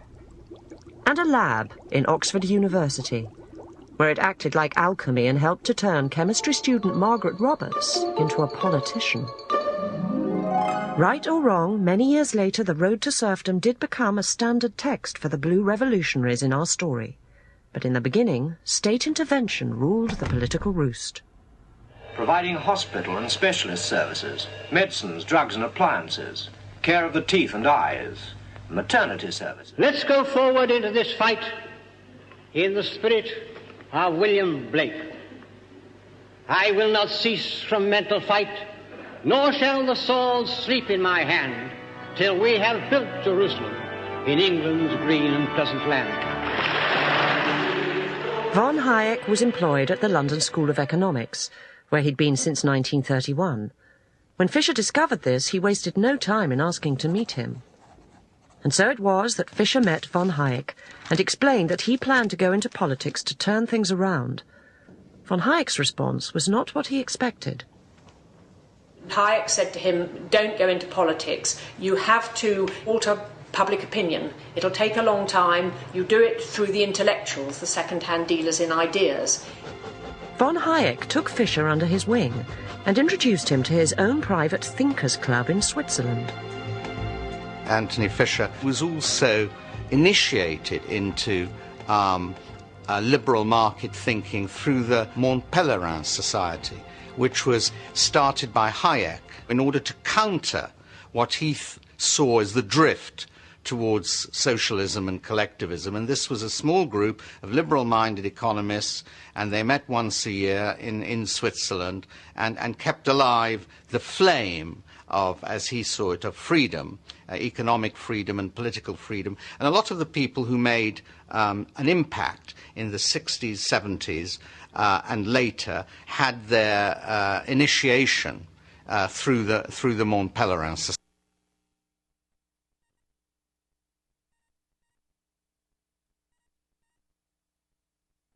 and a lab in Oxford University, where it acted like alchemy and helped to turn chemistry student Margaret Roberts into a politician. Right or wrong, many years later the Road to Serfdom did become a standard text for the Blue Revolutionaries in our story. But in the beginning, state intervention ruled the political roost. Providing hospital and specialist services, medicines, drugs and appliances, care of the teeth and eyes, maternity services. Let's go forward into this fight in the spirit of William Blake. I will not cease from mental fight, nor shall the sword sleep in my hand, till we have built Jerusalem in England's green and pleasant land. Von Hayek was employed at the London School of Economics, where he'd been since 1931. When Fisher discovered this, he wasted no time in asking to meet him. And so it was that Fisher met von Hayek and explained that he planned to go into politics to turn things around. Von Hayek's response was not what he expected. Hayek said to him, don't go into politics. You have to alter public opinion. It'll take a long time. You do it through the intellectuals, the second-hand dealers in ideas. Von Hayek took Fisher under his wing and introduced him to his own private thinkers' club in Switzerland. Anthony Fisher was also initiated into liberal market thinking through the Mont Pelerin Society, which was started by Hayek in order to counter what he saw as the drift towards socialism and collectivism. And this was a small group of liberal-minded economists, and they met once a year in Switzerland and kept alive the flame of, as he saw it, of freedom, economic freedom and political freedom. And a lot of the people who made an impact in the 60s, 70s, and later had their initiation through the Mont Pelerin Society.